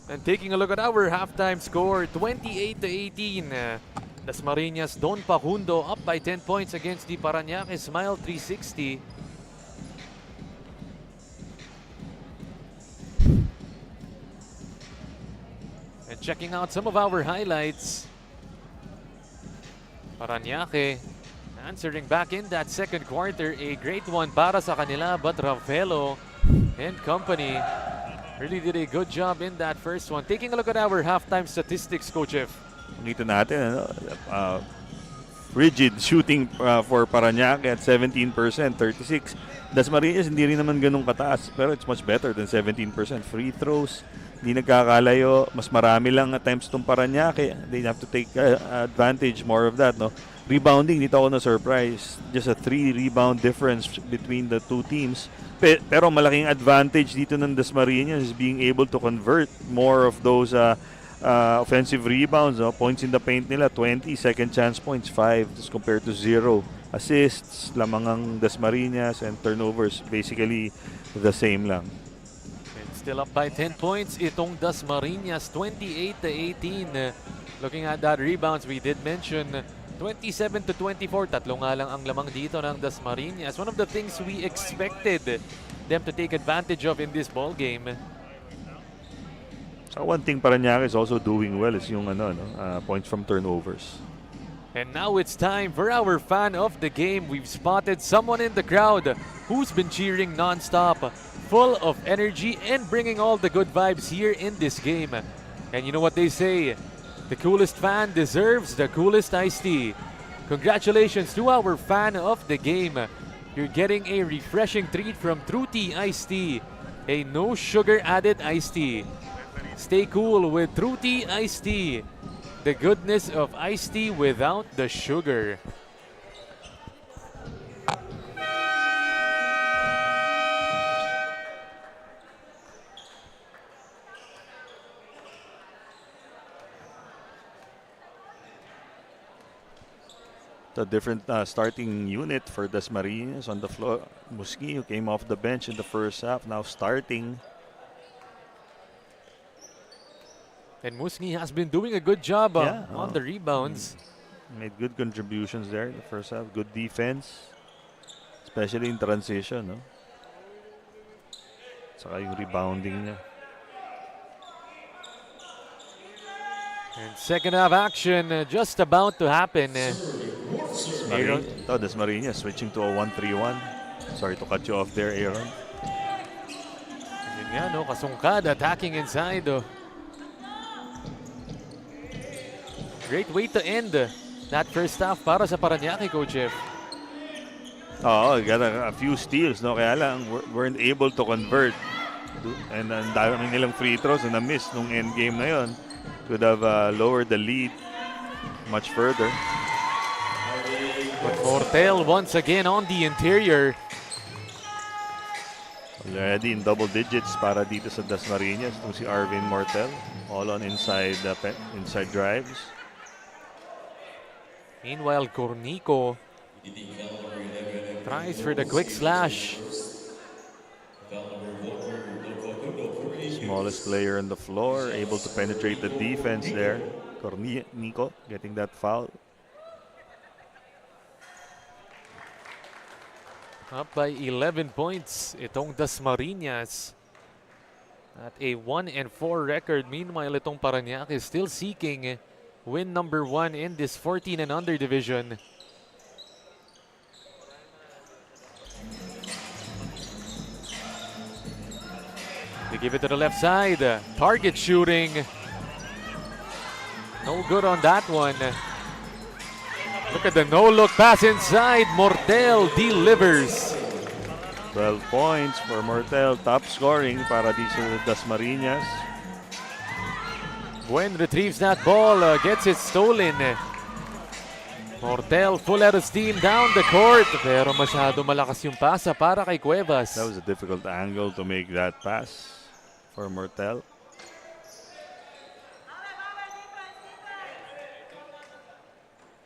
And taking a look at our halftime score, 28-18. Dasmariñas Don Pacundo up by 10 points against the PARAÑAQUE Smile 360. And checking out some of our highlights, PARAñAQUE answering back in that second quarter, a great one para sa kanila, but Ravelo and company really did a good job in that first one. Taking a look at our halftime statistics, Coach F. Dito natin, rigid shooting for PARAÑAQUE at 17%, 36. Dasmariñas hindi rin naman ganun kataas, pero it's much better than 17%. Free throws, hindi nagkakalayo, mas marami lang attempts tong PARAÑAQUE. They have to take advantage more of that, no? Rebounding, dito ako na-surprise. Just a 3 rebound difference between the two teams. Pero malaking advantage dito ng Dasmariñas is being able to convert more of those offensive rebounds. No? Points in the paint nila, 20. Second chance points, 5. As compared to 0. Assists, lamang ang Dasmariñas, and turnovers, basically the same lang. And still up by 10 points, itong Dasmariñas, 28-18. Looking at that rebounds, we did mention 27-24, tatlo nga lang ang lamang dito ng Dasmariñas. One of the things we expected them to take advantage of in this ball game. So one thing PARAÑAQUE is also doing well is yung points from turnovers. And now it's time for our fan of the game. We've spotted someone in the crowd who's been cheering non-stop, full of energy and bringing all the good vibes here in this game. And you know what they say? The coolest fan deserves the coolest iced tea. Congratulations to our fan of the game. You're getting a refreshing treat from True Tea Iced Tea, a no sugar added iced tea. Stay cool with True Tea Iced Tea, the goodness of iced tea without the sugar. A different starting unit for Dasmariñas on the floor. Musngi, who came off the bench in the first half, now starting. And Musngi has been doing a good job on the rebounds. Made good contributions there in the first half. Good defense, especially in transition. No? Saka yung rebounding niya. And second half action just about to happen. Dasmariñas switching to a 1-3-1. Sorry to cut you off there, Aaron. Yun nga, no? Kasungkad attacking inside. Great way to end that first half para sa PARAÑAQUE, Coach F. Got a few steals, no? Kaya lang, weren't able to convert. And ang dami nilang free throws na na-miss nung end game na yon. Could have lowered the lead much further. But Mortel once again on the interior. Already in double digits para dito sa Dasmariñas. Itong si Arvin Mortel. All on inside drives. Meanwhile, Cornico tries for the quick slash. Smallest player on the floor, able to penetrate the defense there. Cornico getting that foul. Up by 11 points, itong Dasmariñas at a 1-4 record. Meanwhile, itong PARAñAQUE is still seeking win number 1 in this 14 and under division. They give it to the left side. Target shooting. No good on that one. Look at the no-look pass inside. Mortel delivers. 12 points for Mortel. Top scoring para dito sa Dasmariñas. Gwen retrieves that ball. Gets it stolen. Mortel full out of steam down the court. Pero masyado malakas yung pasa para kay Cuevas. That was a difficult angle to make that pass for Mortel.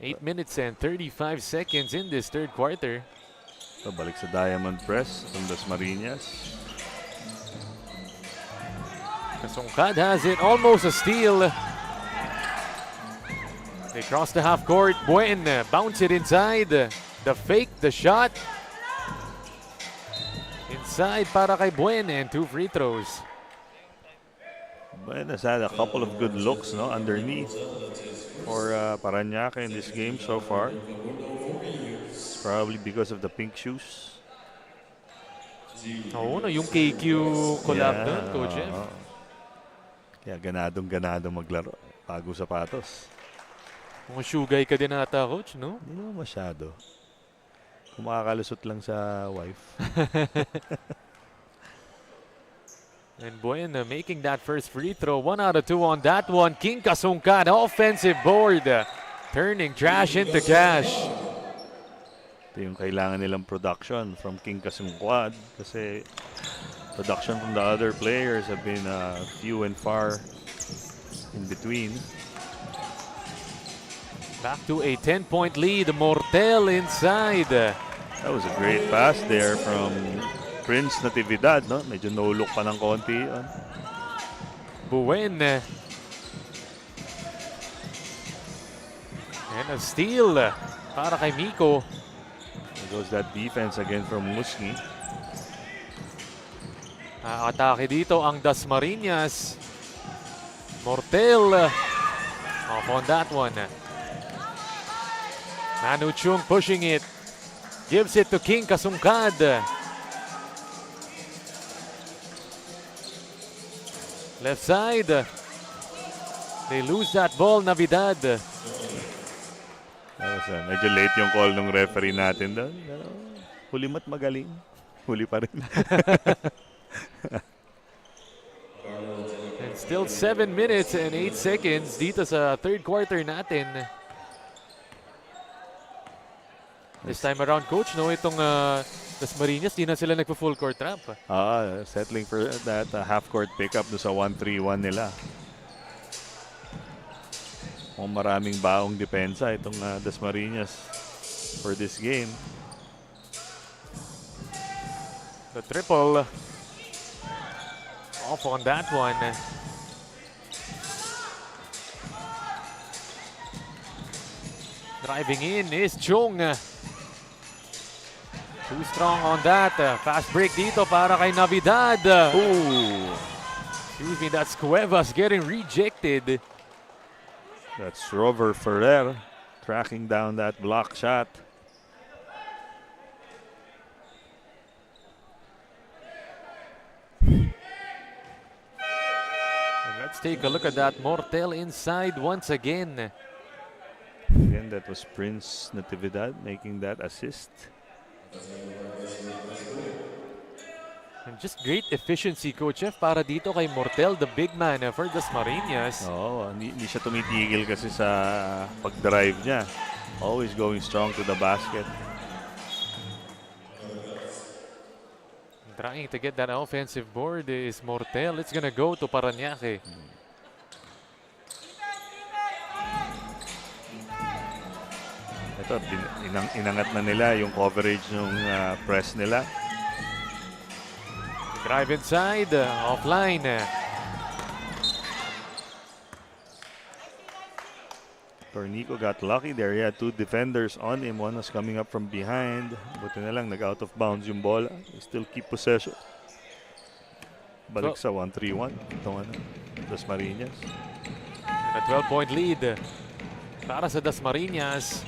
Eight minutes and 35 seconds in this third quarter. Balik sa diamond press ng Dasmariñas. Kasungkad has it, almost a steal. They cross the half court. Buen bounce it inside. The fake, the shot. Inside para kay Buen and 2 free throws. Buen has had a couple of good looks, no, underneath for Parañaque in this game so far. It's probably because of the pink shoes. Oo, no, yung KQ collab doon, Coach Jeff. Kaya ganadong-ganado maglaro. Bago sapatos. Mga shoe guy ka din ata, Coach, no? Hindi naman masyado. Kung makakalusot lang sa wife. And Buen making that first free throw. 1 out of 2 on that one. King Kasungkad, offensive board. Turning trash into cash. Ito yung kailangan nilang production from King Kasungkad kasi production from the other players have been few and far in between. Back to a 10-point lead. Mortel inside. That was a great pass there from Prince Natividad, no? Medyo no-look pa ng konti. Buen. And a steal para kay Miko. There goes that defense again from Musni. Atake dito ang Dasmariñas. Mortel off on that one. Manu Chung pushing it. Gives it to King Kasungkad. Left side. They lose that ball, Navidad. Medyo late yung call ng referee natin doon. Huli mat magaling. Huli pa rin. And still 7 minutes and 8 seconds dito sa third quarter natin. This time around, Coach, no, itong Dasmariñas, di na sila nagpo-full court trap. Settling for that half-court pickup do sa 1-3-1 nila. Maraming baong depensa itong Dasmariñas for this game. The triple. Off on that one. Driving in is Chung. Too strong on that. Fast break dito para kay Navidad. Ooh. Excuse me, that's Cuevas getting rejected. That's Rover Ferrer tracking down that block shot. And let's take a look at that. Mortel inside once again. Again, that was Prince Natividad making that assist. And just great efficiency, Coach F, para dito kay Mortel, the big man for Dasmariñas. Hindi siya tumitigil kasi sa pag-drive niya. Always going strong to the basket. Trying to get that offensive board is Mortel. It's gonna go to Parañaque. Ito, inangat na nila yung coverage ng press nila. Drive inside, offline. Tornico got lucky there. He had 2 defenders on him. One was coming up from behind. Buti na lang, nag-out of bounds yung bola. Still keep possession. Balik sa 1-3-1. Itong Dasmariñas. A 12-point lead para sa Dasmariñas.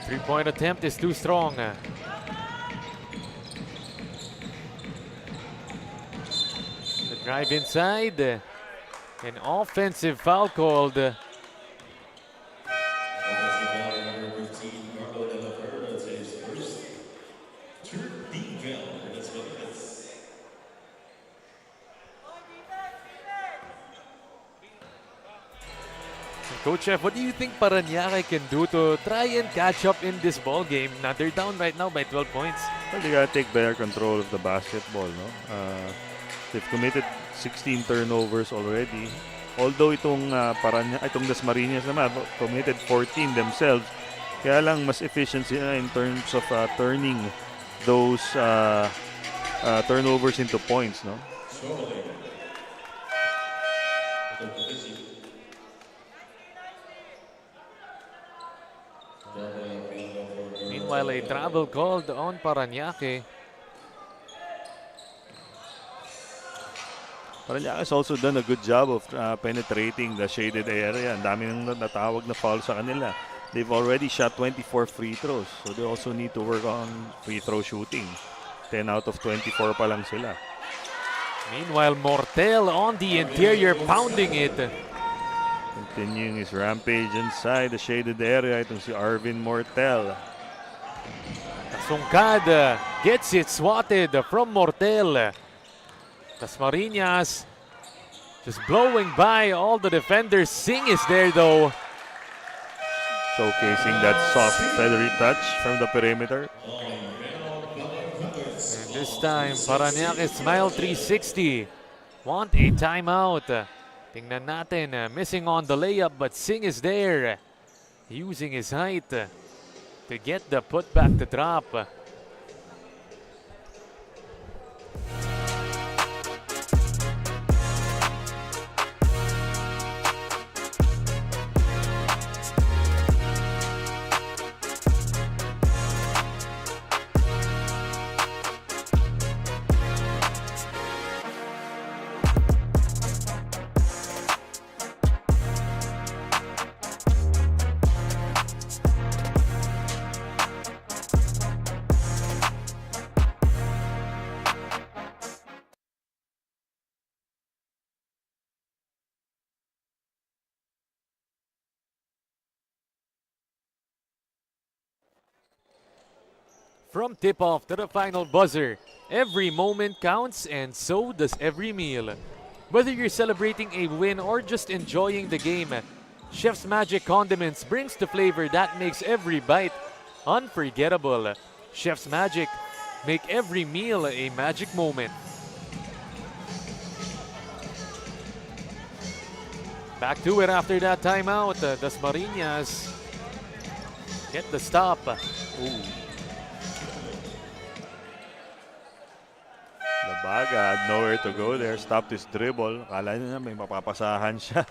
3-point attempt is too strong. The drive inside. An offensive foul called. Coach F, what do you think Parañaque can do to try and catch up in this ball game? Now they're down right now by 12 points. Well, they gotta take better control of the basketball, no? They've committed 16 turnovers already. Although itong Dasmariñas naman committed 14 themselves. Kaya lang mas efficiency in terms of turning those turnovers into points, no? Meanwhile, a travel called on Parañaque. Parañaque has also done a good job of penetrating the shaded area. Ang dami nang natawag na foul sa kanila. They've already shot 24 free throws. So they also need to work on free throw shooting. 10 out of 24 pa lang sila. Meanwhile, Mortel on the interior, pounding it. Continuing his rampage inside the shaded area. Itong si Arvin Mortel. Sungkad gets it swatted from Mortel. DASMARIñAS just blowing by all the defenders. Singh is there though. Showcasing that soft, feathery touch from the perimeter. And this time, Parañaque smile 360. Want a timeout. Tingnan natin, missing on the layup, but Singh is there. Using his height to get the putback to drop. From tip-off to the final buzzer, every moment counts and so does every meal. Whether you're celebrating a win or just enjoying the game, Chef's Magic Condiments brings the flavor that makes every bite unforgettable. Chef's Magic, make every meal a magic moment. Back to it after that timeout. DASMARIñAS get the stop. Ooh. Labaga had nowhere to go there. Stopped his dribble. Akala niya may mapapasahan siya.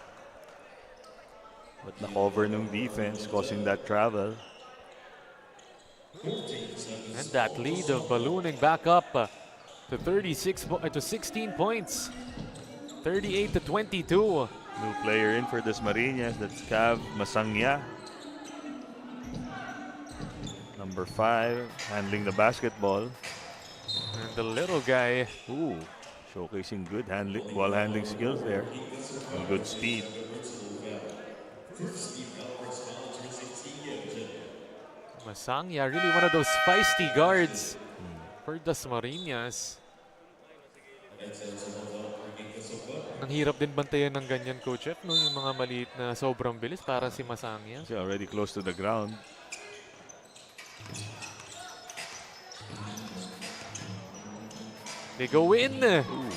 But na-cover ng defense, causing that travel. And that lead of ballooning back up to 16 points. 38 to 22. New player in for DASMARIñAS. That's Cav Masangya. Number 5, handling the basketball. And the little guy, Ooh, showcasing good ball handling skills there. And good speed. Masangya, really one of those feisty guards for DASMARIñAS. Ang hirap din bantayan ng ganyan, Coach F, no? Yung mga maliit na sobrang bilis para si Masangya. He's already close to the ground. They go in.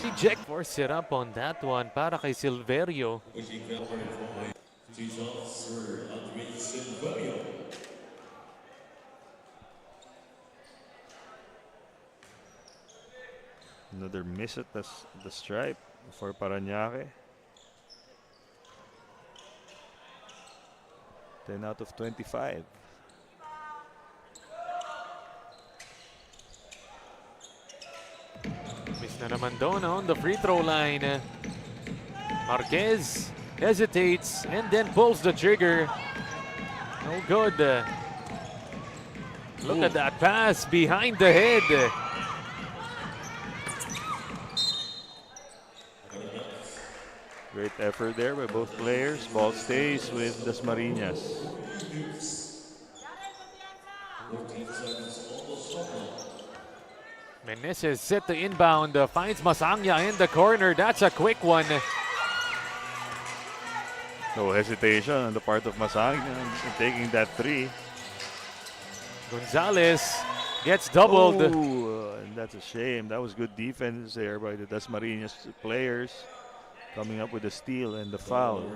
Eject. Force it up on that one para kay Silverio. Another miss at the stripe for Parañaque. 10 out of 25. Miss na naman doon on the free throw line. Marquez hesitates and then pulls the trigger. No good. Look at that pass behind the head. Great effort there by both players. Ball stays with DASMARIñAS. Meneses set to inbound, finds Masangya in the corner. That's a quick one. No hesitation on the part of Masangya in taking that three. Gonzalez gets doubled. Oh, and that's a shame. That was good defense there by the DASMARIñAS players, coming up with the steal and the foul.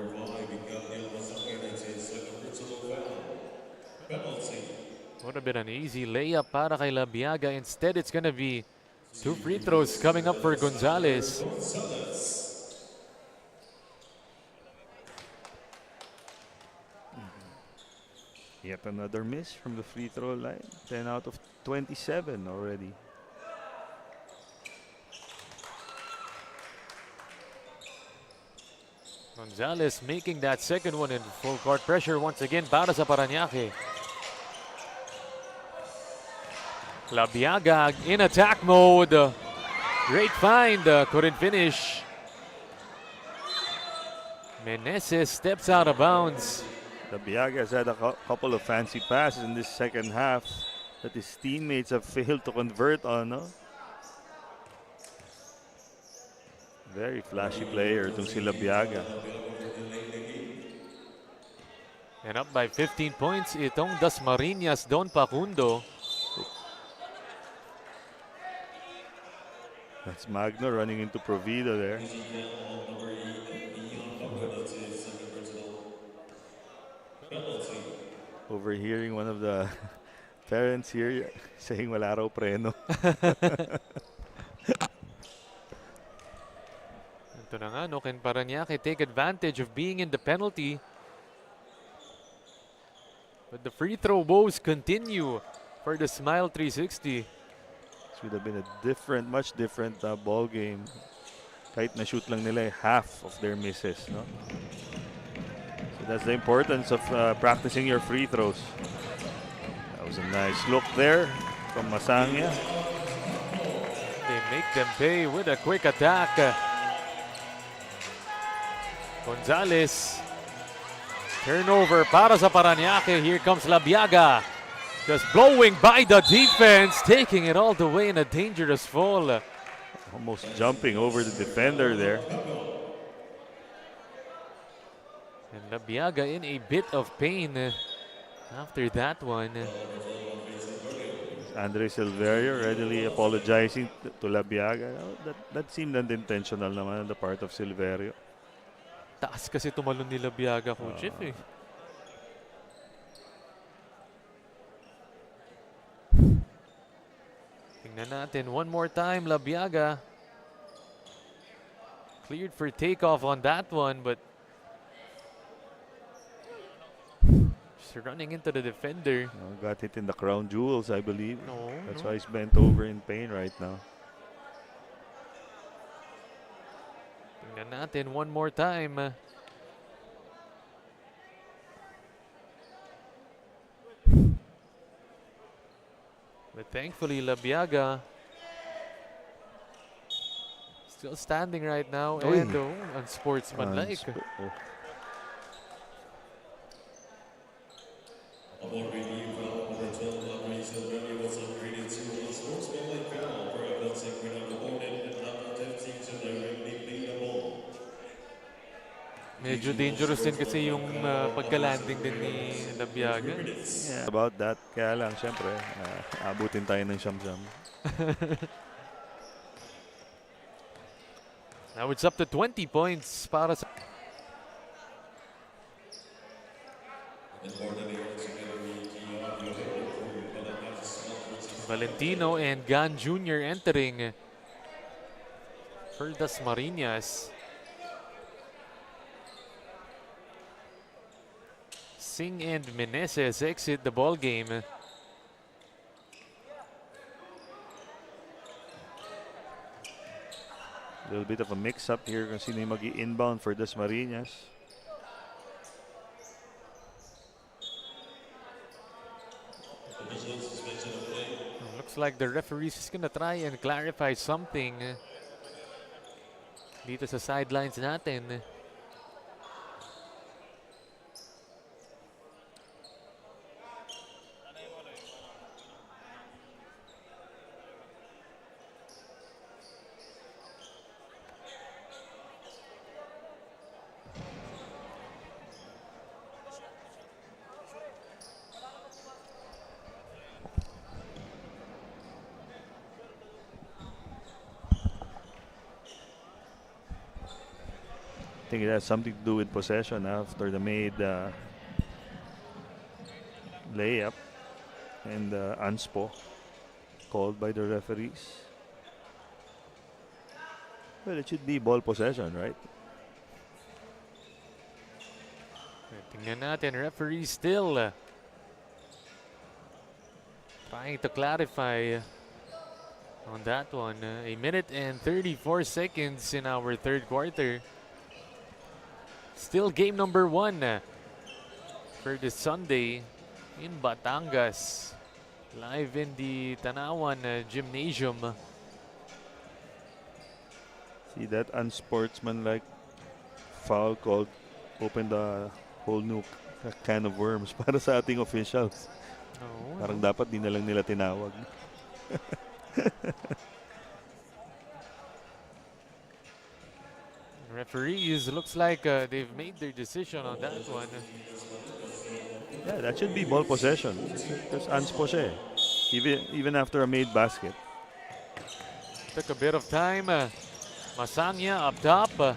Would have been an easy layup para kay Labiaga. Instead, it's gonna be 2 free throws coming up for Gonzalez. Yet another miss from the free throw line. 10 out of 27 already. Gonzalez making that second one in full court pressure once again para sa Parañaque. Labiaga in attack mode. Great find, couldn't finish. Meneses steps out of bounds. Labiaga has had a couple of fancy passes in this second half that his teammates have failed to convert on. No? Very flashy player itong si Labiaga. And up by 15 points itong Dasmariñas Don Pacundo. That's Magno running into Provido there. Overhearing one of the parents here saying wala raw preno. Ito na nga, no, can Parañaque take advantage of being in the penalty? But the free throw woes continue for the Smile 360. This would have been a different, much different ball game. Kahit na-shoot lang nila half of their misses, no? So that's the importance of practicing your free throws. That was a nice look there from Masangya. They make them pay with a quick attack. Gonzalez. Turnover para sa Parañaque. Here comes Labiaga. Just blowing by the defense. Taking it all the way in a dangerous fall. Almost jumping over the defender there. And Labiaga in a bit of pain after that one. Andre Silverio readily apologizing to Labiaga. That seemed unintentional naman on the part of Silverio. Taas kasi tumalon ni Labiaga, Coach Jeff eh. Tingnan natin one more time, Labiaga. Cleared for takeoff on that one, but just running into the defender. Got hit in the crown jewels, I believe. No, That's no. why he's bent over in pain right now. Tingnan natin one more time. But thankfully, Labiaga still standing right now and unsportsmanlike. Medyo dangerous din kasi yung pagka-landing din ni Labiaga. Yeah, about that. Kaya lang, syempre, abutin tayo ng siyam-siyam. Now it's up to 20 points para sa... Valentino and Gan Jr. entering for Dasmariñas. Singh and Meneses exit the ball game. A little bit of a mix-up here kung sino yung mag-i-inbound for Dasmariñas. Looks like the referees is gonna try and clarify something dito sa sidelines natin. I think it has something to do with possession after the made layup and anspo called by the referees. Well, it should be ball possession, right? Tingnan natin, referee still trying to clarify on that one. A minute and 34 seconds in our third quarter. Still game number 1 for this Sunday in Batangas. Live in the TANAUAN Gymnasium. See, that unsportsmanlike foul called opened a whole new can of worms para sa ating officials. Oh, Parang dapat di na lang nila tinawag. referees looks like they've made their decision on that one. Yeah, that should be ball possession. Because unspo siya eh. Even after a made basket. Took a bit of time. Masangya up top.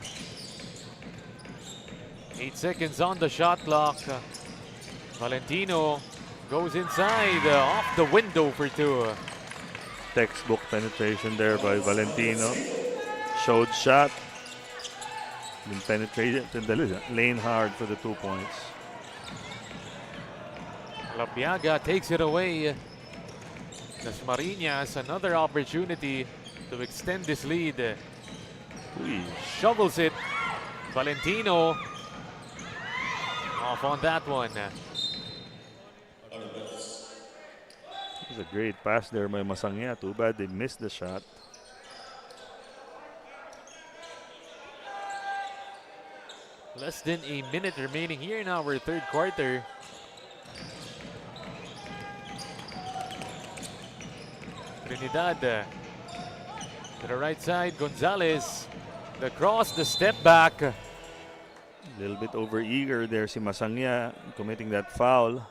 8 seconds on the shot clock. Valentino goes inside, off the window for 2. Textbook penetration there by Valentino. Showed shot. Been penetrated in the lane hard for the 2 points. Labiaga takes it away. DASMARIñAS, another opportunity to extend this lead. Uy. Shovels it. Valentino off on that one. It was a great pass there by Masangya. Too bad they missed the shot. Less than a minute remaining here in our third quarter. Trinidad to the right side. Gonzalez. The cross, the step back. A little bit over-eager there si Masangya committing that foul.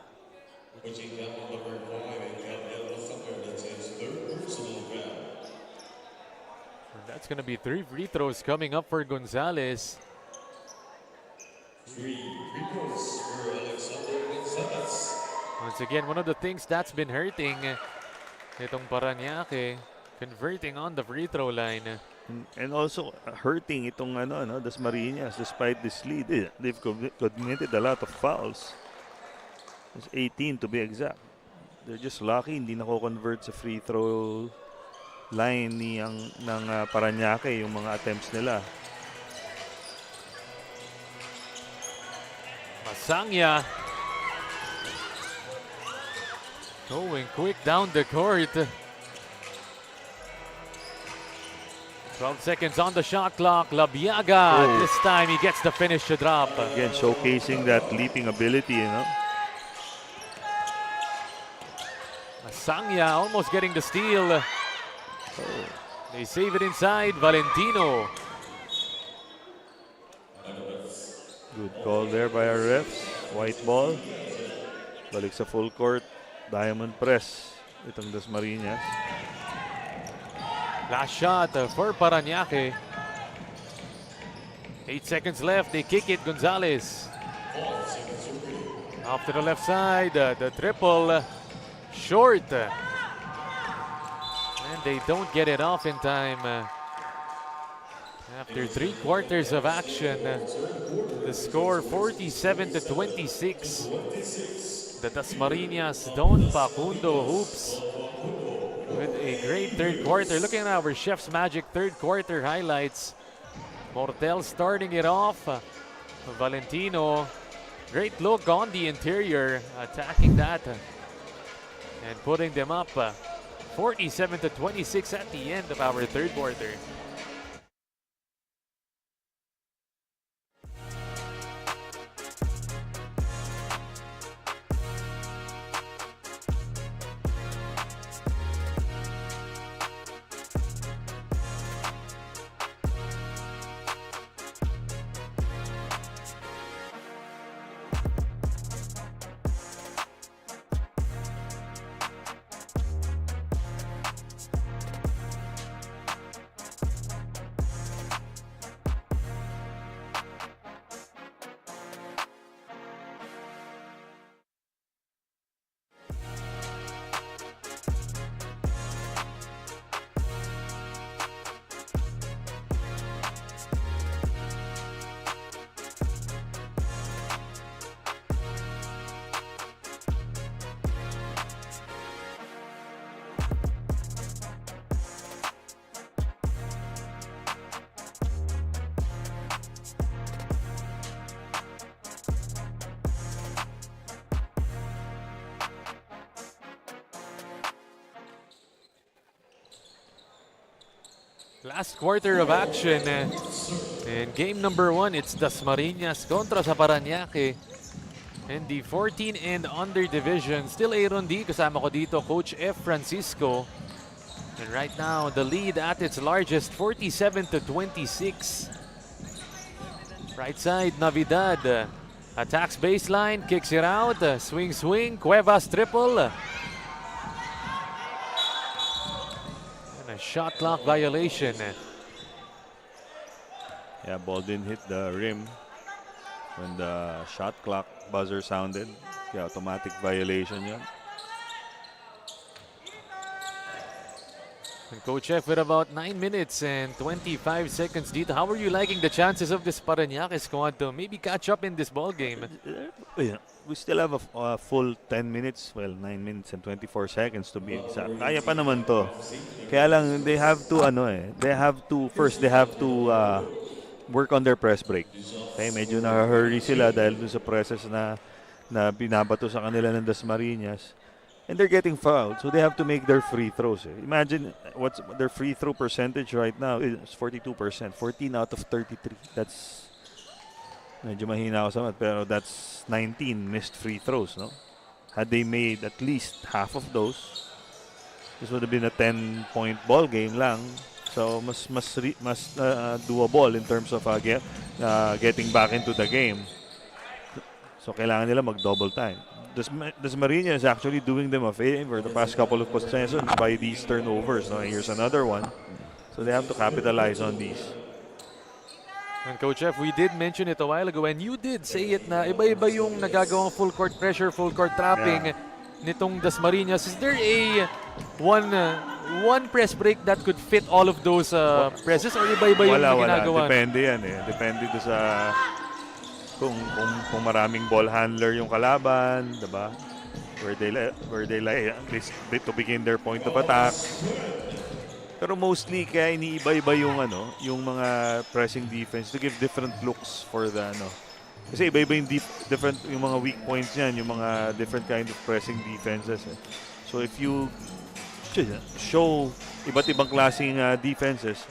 That's going to be 3 free throws coming up for Gonzalez. Once again, one of the things that's been hurting itong Parañaque, converting on the free throw line. And also hurting itong DASMARIñAS despite this lead. They've committed a lot of fouls. It's 18 to be exact. They're just lucky hindi nako-convert sa free throw line ng Parañaque yung mga attempts nila. Masangya going quick down the court. 12 seconds on the shot clock. Labiaga, Oh. this time he gets the finish to drop. Again, showcasing that leaping ability, Masangya almost getting the steal. They save it inside. Valentino. Good call there by our refs. White ball. Balik sa full court. Diamond press. Itong DASMARIñAS. Last shot for Parañaque. 8 seconds left. They kick it. Gonzalez. Off to the left side. The triple. Short. And they don't get it off in time. After 3 quarters of action, the score 47-26. The DASMARIñAS Don PACUNDO hoops with a great third quarter. Looking at our Chef's Magic third quarter highlights. Mortel starting it off. Valentino, great look on the interior, attacking that and putting them up 47-26 at the end of our third quarter. Last quarter of action. In game number 1, it's Dasmariñas kontra sa Parañaque. And the 14 and under division, still Aaron D. Kasama ko dito, Coach F. Francisco. And right now, the lead at its largest, 47-26. Right side, Navidad. Attacks baseline, kicks it out. Swing, Cuevas triple. And a shot clock violation. Yeah, ball didn't hit the rim when the shot clock buzzer sounded. Yeah, automatic violation yun. And Coach F with about 9 minutes and 25 seconds dito. How are you liking the chances of this Parañaque squad to maybe catch up in this ball game? Yeah, we still have a full 10 minutes, well, 9 minutes and 24 seconds to be exact. Kaya pa naman to. Kaya lang, they have to, first they have to work on their press break. Okay, medyo na-hurry sila dahil dun sa presses na binabato sa kanila ng Dasmariñas. And they're getting fouled, so they have to make their free throws. Imagine what's their free throw percentage right now is 42%. 14 out of 33. That's medyo mahina ako sa math, pero that's 19 missed free throws, no? Had they made at least half of those, this would have been a 10-point ball game lang. So mas doable in terms of getting back into the game. So kailangan nila mag-double time. Dasmariñas is actually doing them a favor the past couple of possessions by these turnovers. No? Here's another one. So they have to capitalize on these. And Coach F, we did mention it a while ago and you did say it na iba-iba yung nagagawang full court pressure, full court trapping nitong Dasmariñas. Is there a one press break that could fit all of those presses or iba-iba yung ginagawa? Depende yan eh. Depende do sa kung maraming ball handler yung kalaban, diba? Where they like at least to begin their point of attack. Pero mostly kaya iniiba-iba yung mga pressing defense to give different looks for the Kasi iba-iba yung different yung mga weak points niyan, yung mga different kind of pressing defenses. So if you show iba't ibang klaseng defenses,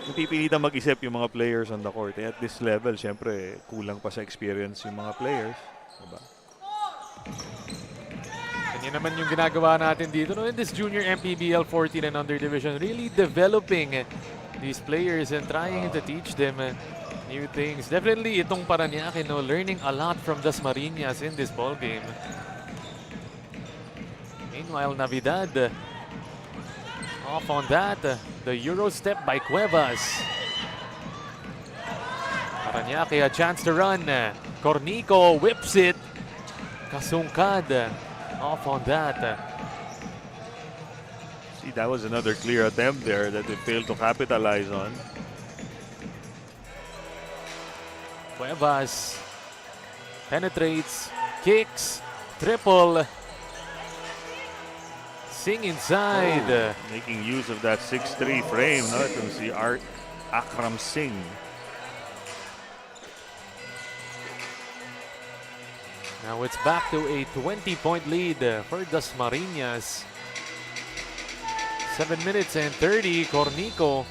napipilitan mag-isip yung mga players on the court. At this level, syempre, kulang pa sa experience yung mga players. Diba? Yan naman yung ginagawa natin dito in this junior MPBL 14 and under division. Really developing these players and trying to teach them new things. Definitely, itong Parañaque, learning a lot from Dasmariñas in this ball game. Meanwhile, Navidad off on that, the Euro step by Cuevas. Parañaque a chance to run. Cornico whips it. Kasungkad off on that. See, that was another clear attempt there that they failed to capitalize on. Cuevas penetrates, kicks, triple. Sing inside. Making use of that 6'3 frame, no? To see Akram Singh. Now it's back to a 20-point lead for Dasmariñas. 7 minutes and 30, Cornico.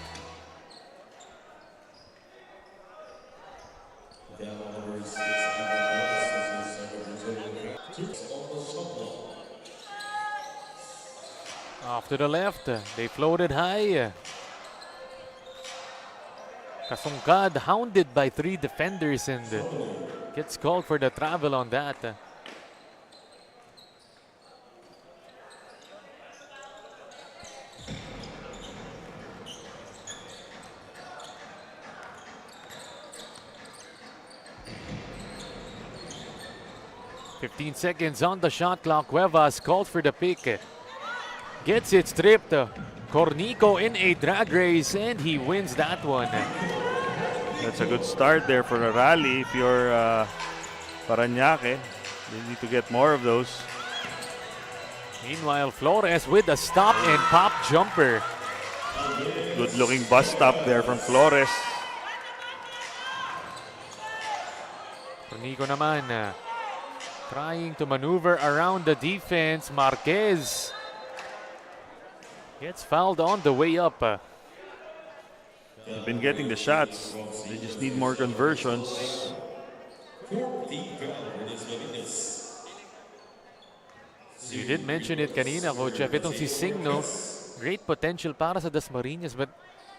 Off to the left, they floated high. Kasungkad hounded by 3 defenders and gets called for the travel on that. "15 seconds on the shot clock. Cuevas called for the pick. Gets it stripped. Cornico in a drag race and he wins that one." That's a good start there for a rally. If you're Parañaque, you need to get more of those. Meanwhile, Flores with a stop and pop jumper. Good looking bust stop there from Flores. Cornico naman trying to maneuver around the defense. Marquez gets fouled on the way up. They've been getting the shots. They just need more conversions. You did mention it kanina, Coach F. Itong si Singh, no? Great potential para sa Dasmariñas, but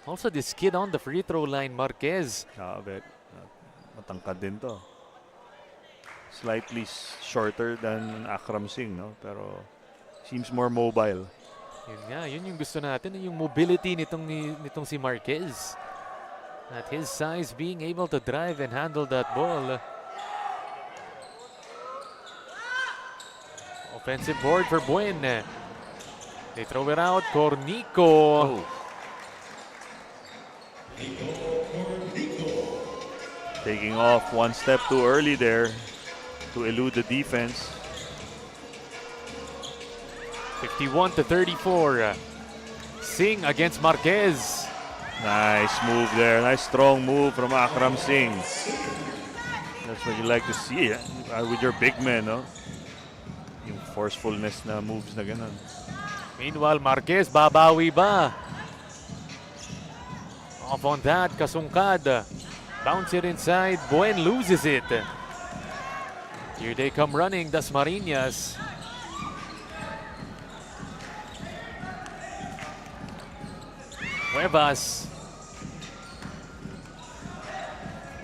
also this kid on the free throw line, Marquez. Matangkad din to. Slightly shorter than Akram Singh, no? Pero seems more mobile. Yun nga, yun yung gusto natin, yung mobility nitong si Marquez. At his size, being able to drive and handle that ball. Offensive board for Buen. They throw it out, Cornico. Taking off one step too early there to elude the defense. 51-34. Singh against Marquez. Nice move there. Nice strong move from Akram Singh. That's what you like to see with your big men, no? Yung forcefulness na moves na ganun. Meanwhile, Marquez, babawi ba? Off on that, Kasungkad. Bounce it inside, Buen loses it. Here they come running, Dasmariñas. Cuevas.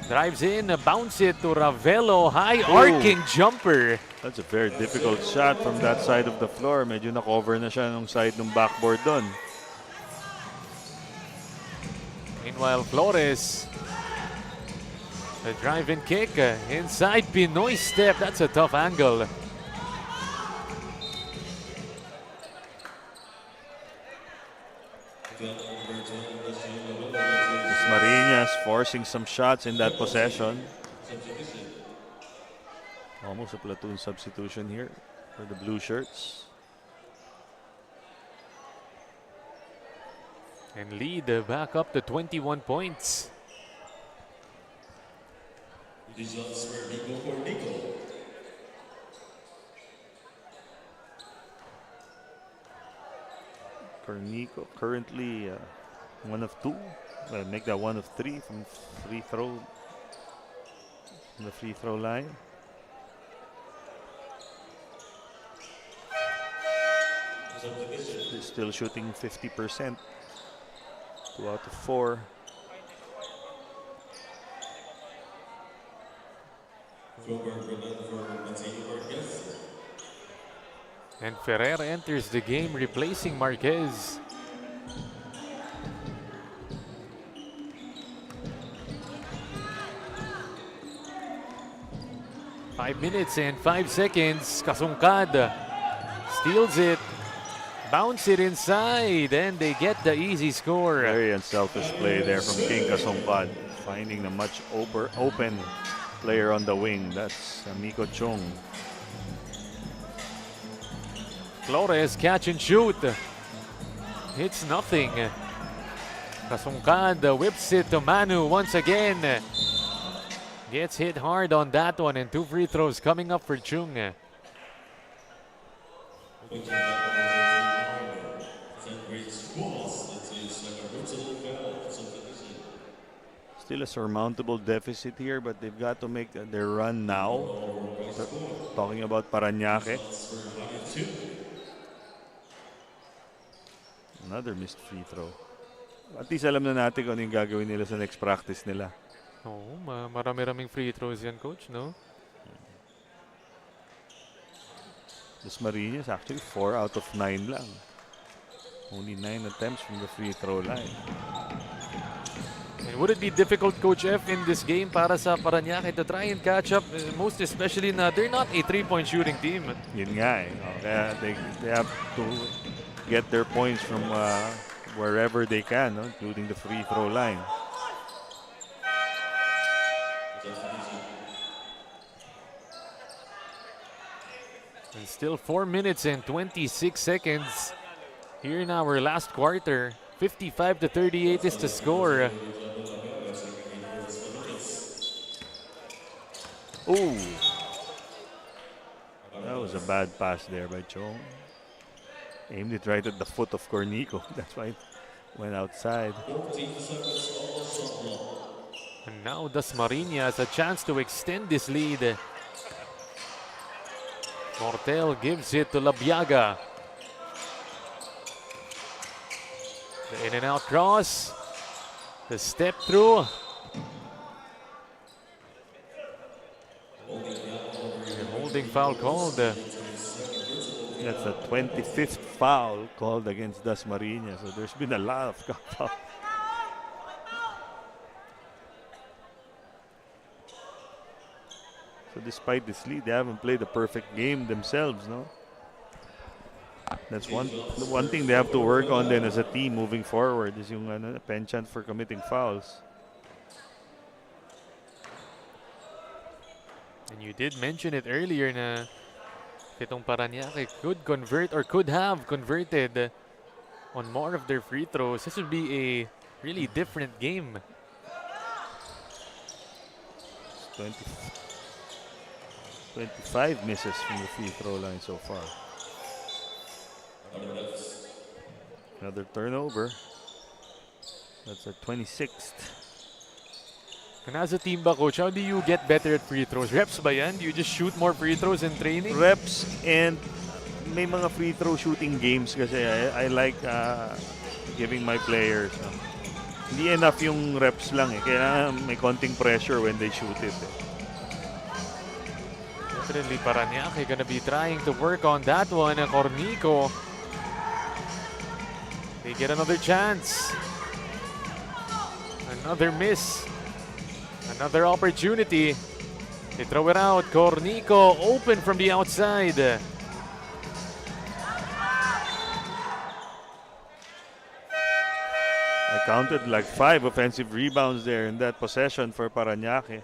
Drives in, bounce it to Ravelo. High arcing jumper. That's a very difficult shot from that side of the floor. Medyo na-cover na siya nung side ng backboard doon. Meanwhile, Flores. The drive and kick. Inside, Pinoy step. That's a tough angle. Dasmariñas forcing some shots in that possession. Almost a platoon substitution here for the blue shirts. And lead back up to 21 points. Cornico currently one of two. Make that one of three from the free throw line. They're still shooting 50%. 2 out of 4. And Ferrer enters the game replacing Marquez. Five minutes and 5 seconds. Kasungkad steals it. Bounce it inside, and they get the easy score. Very unselfish play there from King Kasungkad, finding the much open player on the wing. That's Miko Chung. Flores catch and shoot. It's nothing. Kasungkad whips it to Manu once again. Gets hit hard on that one, and 2 free throws coming up for Chung. Still a surmountable deficit here, but they've got to make their run now. Talking about Parañaque. Another missed free throw. At least alam na natin kung ano yung gagawin nila sa next practice nila. Oo, marami-raming free throws yan, Coach, no? Dasmariñas actually 4 out of 9 lang. Only 9 attempts from the free throw line. And would it be difficult, Coach F, in this game para sa Parañaque to try and catch up? Most especially na they're not a 3-point shooting team. Yun nga eh. Kaya they have to get their points from wherever they can, no? Including the free throw line. And still 4 minutes and 26 seconds here in our last quarter. 55-38 is the score. Ooh. That was a bad pass there by Chong. Aimed it right at the foot of Cornico. That's why it went outside. And now DASMARIñas a chance to extend this lead. Mortel gives it to Labiaga. The in and out cross. The step through. The holding foul called. That's the 25th foul called against DASMARIñas. So there's been a lot of fouls. So despite this lead, they haven't played a perfect game themselves, no? That's one thing they have to work on then as a team moving forward is yung penchant for committing fouls. And you did mention it earlier na itong Parañaque could convert or could have converted on more of their free throws. This would be a really different game. 25 misses from the free throw line so far. Another turnover. That's a 26th. And as a team ba, coach, how do you get better at free throws? Reps ba yan? Do you just shoot more free throws in training? Reps and may mga free throw shooting games kasi I like giving my players. Hindi enough yung reps lang eh. Kaya may konting pressure when they shoot it. Definitely Parañaque gonna be trying to work on that one. Cornico. They get another chance. Another miss. Another opportunity. They throw it out. Cornico open from the outside. I counted like 5 offensive rebounds there in that possession for Parañaque.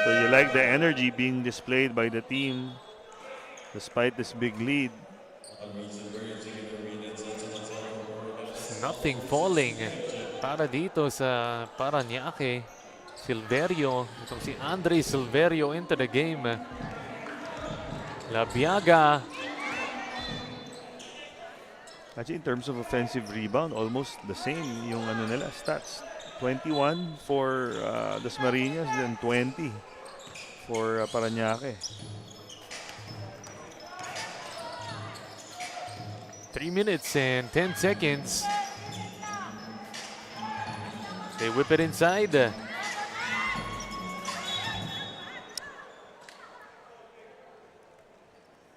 So you like the energy being displayed by the team despite this big lead. Nothing falling para dito sa Parañaque. Silverio, itong si Andre Silverio into the game. Labiaga. Actually, in terms of offensive rebound, almost the same yung ano nila stats. 21 for DASMARIñas, then 20 for Parañaque. 3 minutes and 10 seconds. They whip it inside. You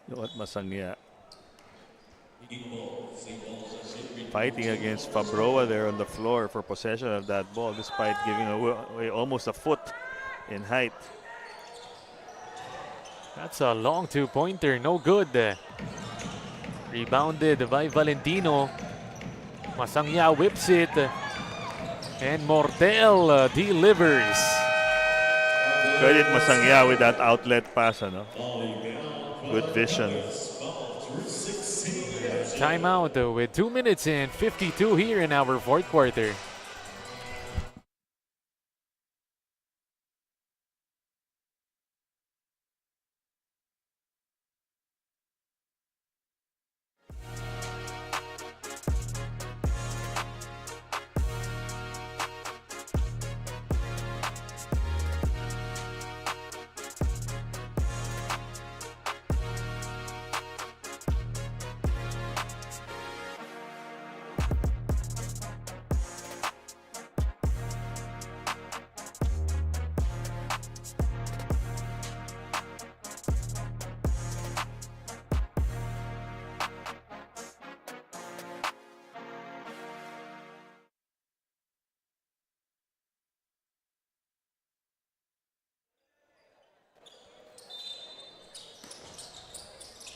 know what, Masangya? Fighting against Fabroa there on the floor for possession of that ball despite giving away almost a foot in height. That's a long two-pointer, no good. Rebounded by Valentino. Masangya whips it. And Mortel delivers. Credit Masangya with that outlet pass, ano? Good vision. Timeout with 2 minutes and 52 here in our fourth quarter.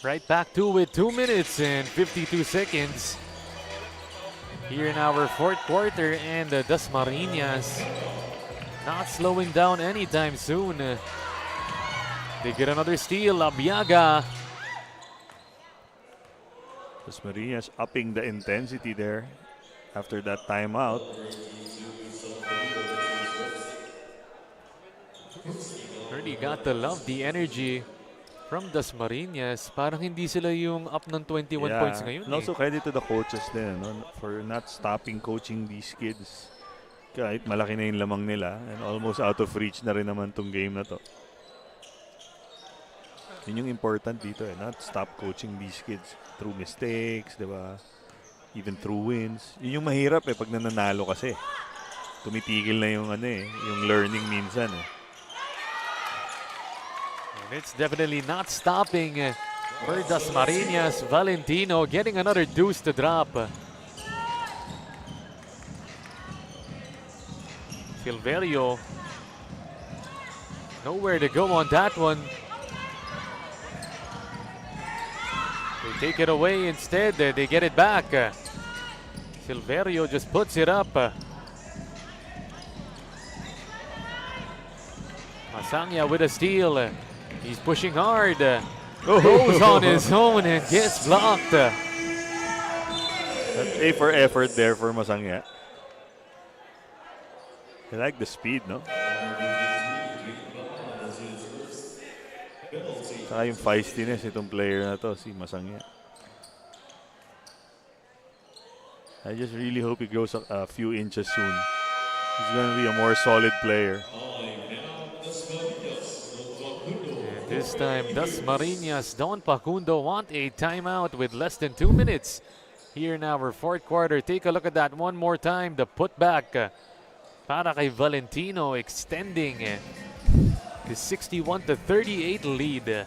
Right back to it, 2 minutes and 52 seconds. Here in our fourth quarter, and DASMARIñas not slowing down anytime soon. They get another steal, Labiaga. DASMARIñas upping the intensity there after that timeout. Really got to love the energy From Dasmariñas, parang hindi sila yung up ng 21 points ngayon. And also credit to the coaches din, no, for not stopping coaching these kids. Kahit malaki na yung lamang nila and almost out of reach na rin naman tong game na to. Yun yung important dito not stop coaching these kids through mistakes, di ba? Even through wins. Yun yung mahirap pag nananalo kasi. Tumitigil na yung yung learning minsan It's definitely not stopping for Dasmariñas. Valentino getting another deuce to drop. Silverio, nowhere to go on that one. They take it away instead. They get it back. Silverio just puts it up. Masangya with a steal. He's pushing hard. Goes on his own and gets blocked. A for effort there for Masangya. I like the speed, no? Saka yung feistiness itong player na to, si Masangya. I just really hope he grows a few inches soon. He's gonna be a more solid player. This time, Dasmariñas, Don Pacundo want a timeout with less than 2 minutes here in our fourth quarter. Take a look at that one more time. The putback para kay Valentino, extending the 61-38 lead.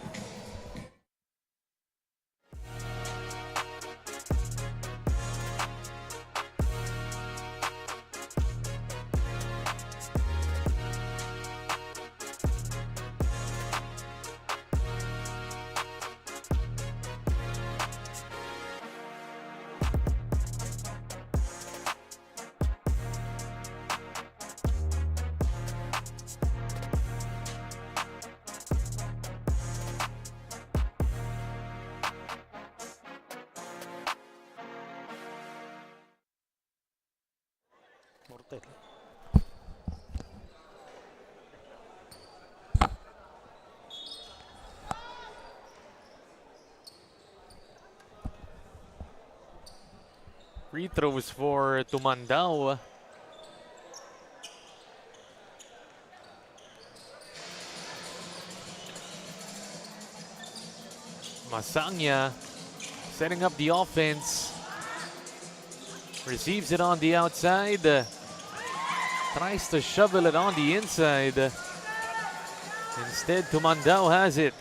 Free throws for Tumandao. Masangya setting up the offense. Receives it on the outside. Tries to shovel it on the inside. Instead, Tumandao has it.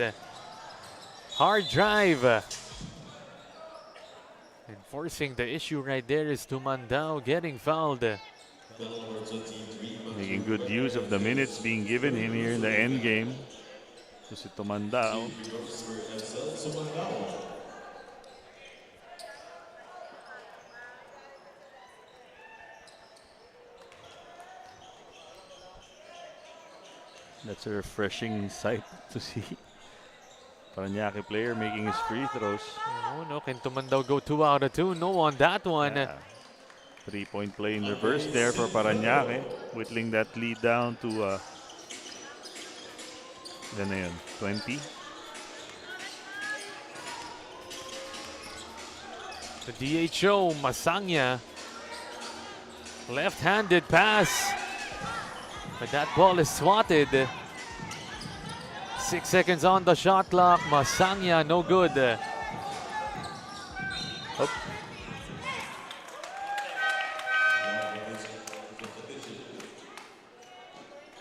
Hard drive. Enforcing the issue right there is Tumandao getting fouled. Making good use of the minutes being given him here in the end game. So si Tumandao. That's a refreshing sight to see. Paranaque player making his free throws. Oh no, can Tumandao go 2 out of 2? No on that one. Yeah. 3-point play in reverse there for Paranaque, whittling that lead down to 20. The DHO, Masangya. Left-handed pass. But that ball is swatted. 6 seconds on the shot clock. Masangya, no good. Oh.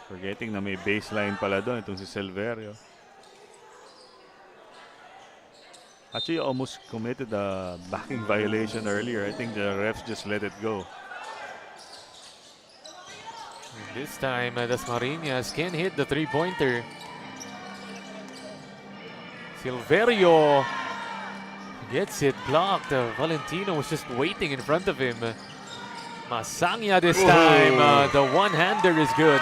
Forgetting na may baseline pala doon itong si Silverio. Actually, almost committed a backing violation earlier. I think the refs just let it go. This time, Dasmariñas can hit the three-pointer. Silverio gets it blocked. Valentino was just waiting in front of him. Masangya this time. The one-hander is good.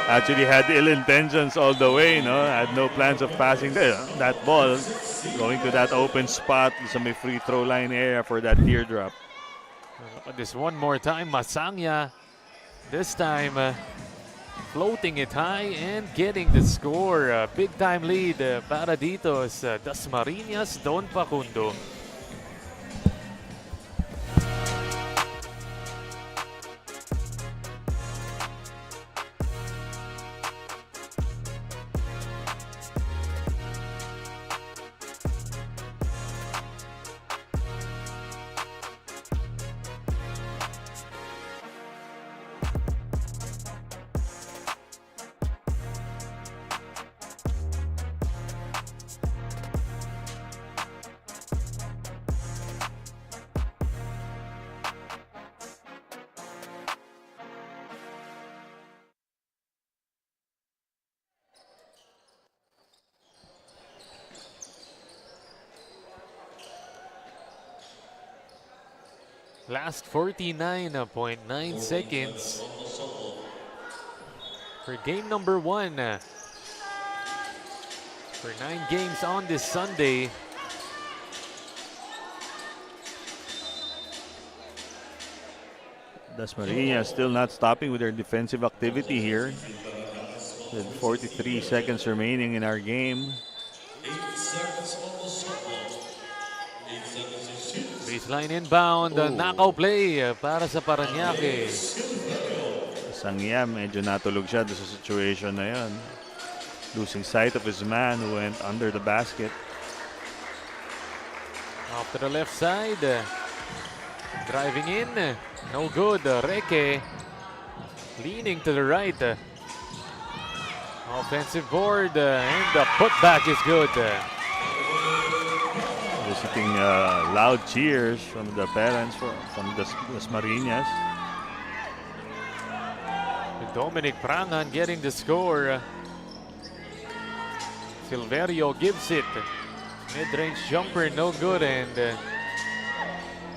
Actually had ill intentions all the way, no? Had no plans of passing that ball. Going to that open spot sa may free throw line area for that teardrop. This one more time, Masangya. This time, floating it high and getting the score. Big time lead para dito sa Dasmariñas Don Pacundo. Last 49.9 seconds for game number 1. For 9 games on this Sunday. Dasmariñas still not stopping with their defensive activity here. With 43 seconds remaining in our game. Baseline inbound, knockout play para sa Parañaque. Sangyam, medyo natulog siya sa situation na yan. Losing sight of his man who went under the basket. Off to the left side. Driving in. No good. Reke leaning to the right. Offensive board and the putback is good. Visiting loud cheers from the parents from Dasmariñas. Dominic Prangan getting the score. Silverio gives it. Mid-range jumper, no good. And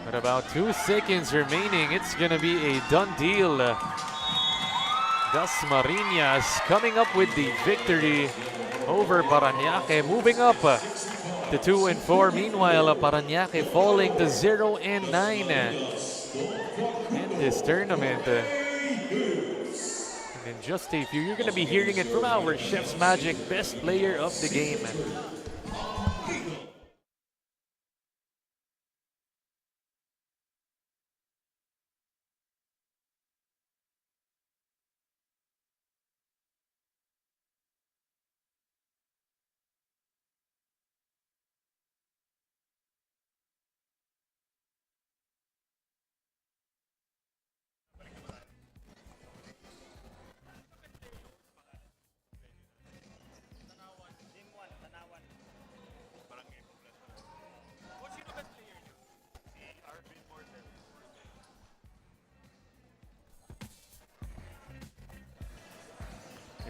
with about 2 seconds remaining, it's going to be a done deal. Dasmariñas coming up with the victory over Parañaque, moving up to 2-4. Meanwhile, Parañaque falling to 0-9 in this tournament. And in just a few, you're going to be hearing it from our Chef's Magic Best Player of the Game.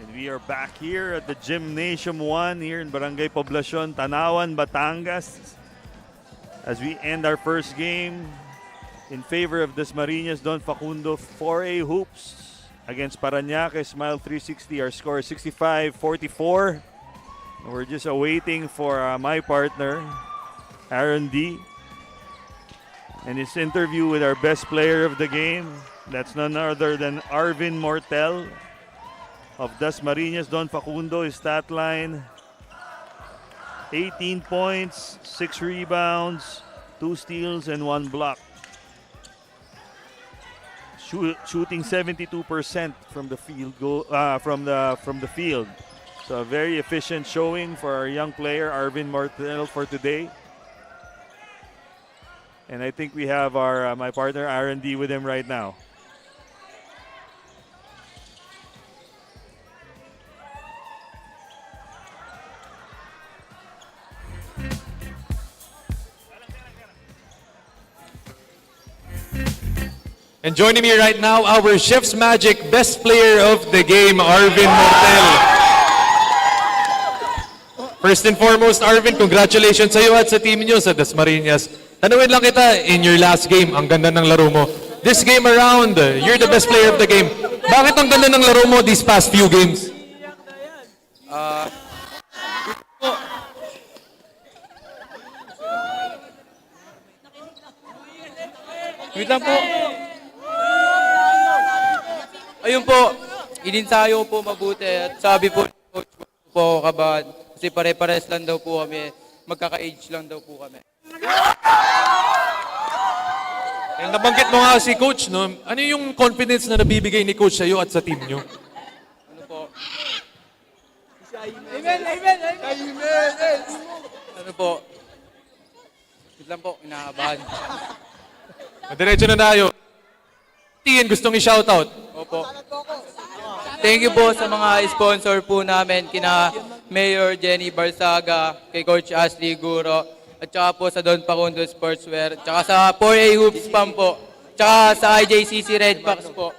And we are back here at the Gymnasium 1 here in Barangay Poblacion, Tanauan, Batangas. As we end our first game in favor of Dasmariñas Don Facundo 4A Hoops against Parañaque Smile 360. Our score is 65-44. We're just awaiting for my partner, Aaron D. And his interview with our best player of the game. That's none other than Arvin Mortel of Dasmariñas Don Facundo. His stat line: 18 points, 6 rebounds, 2 steals, and 1 block. Shooting 72% from the field goal, from the field. So a very efficient showing for our young player Arvin Mortel for today. And I think we have our my partner Aaron D with him right now. And joining me right now, our Chef's Magic Best Player of the Game, Arvin Mortel. First and foremost, Arvin, congratulations sa iyo at sa team niyo sa Dasmariñas. Tanungin lang kita, in your last game, ang ganda ng laro mo. This game around, you're the best player of the game. Bakit ang ganda ng laro mo these past few games? Wait lang po. Ayun po, ininsayo po mabuti at sabi po ni coach po kabahan kasi pare-pares lang daw po kami, magkaka-age lang daw po kami. And nabanggit mo nga si coach, no? Ano yung confidence na nabibigay ni coach sa iyo at sa team nyo? Ano po? Ano po? Wait lang po, inaabahan. Diretso na tayo. Ian, gustong i-shoutout. Opo. Thank you po sa mga sponsor po namin, kina Mayor Jenny Barsaga, kay Coach Ashley Guro, at saka po sa Don PACUNDO Sportswear, at saka sa 4A Hoops Spam po, at saka sa IJCC Red Packs po.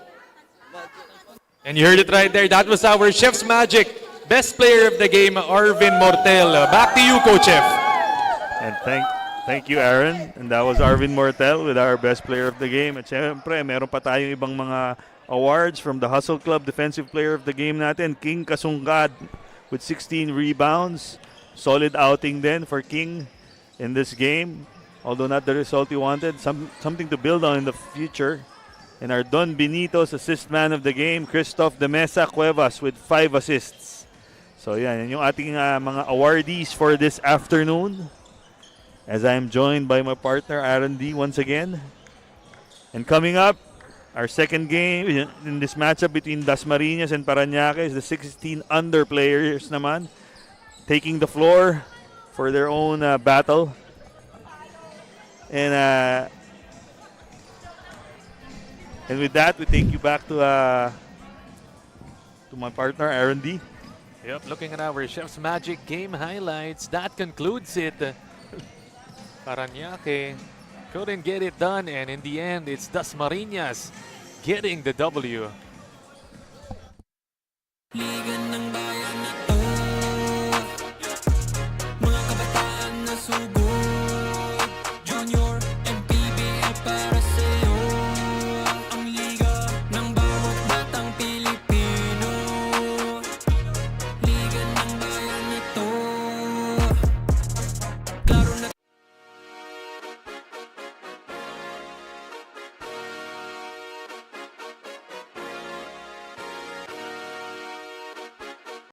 And you heard it right there. That was our Chef's Magic. Best player of the game, Arvin Mortel. Back to you, Coach Chef. And thank you, Aaron. And that was Arvin Mortel with our best player of the game. At syempre, meron pa tayong ibang mga awards from the Hustle Club Defensive Player of the Game natin. King Kasungkad with 16 rebounds. Solid outing din for King in this game. Although not the result he wanted, something to build on in the future. And our Don Benitos assist man of the game, Christoph de Mesa Cuevas with 5 assists. So yan yung ating mga awardees for this afternoon. As I am joined by my partner Aaron D once again. And coming up, our second game in this matchup between DASMARIñas and PARAÑAQUE is the 16 under players naman taking the floor for their own battle. And with that, we take you back to my partner Aaron D. Yep, looking at our Chef's Magic game highlights, that concludes it. PARAÑAQUE couldn't get it done, and in the end, it's DASMARIñas getting the W.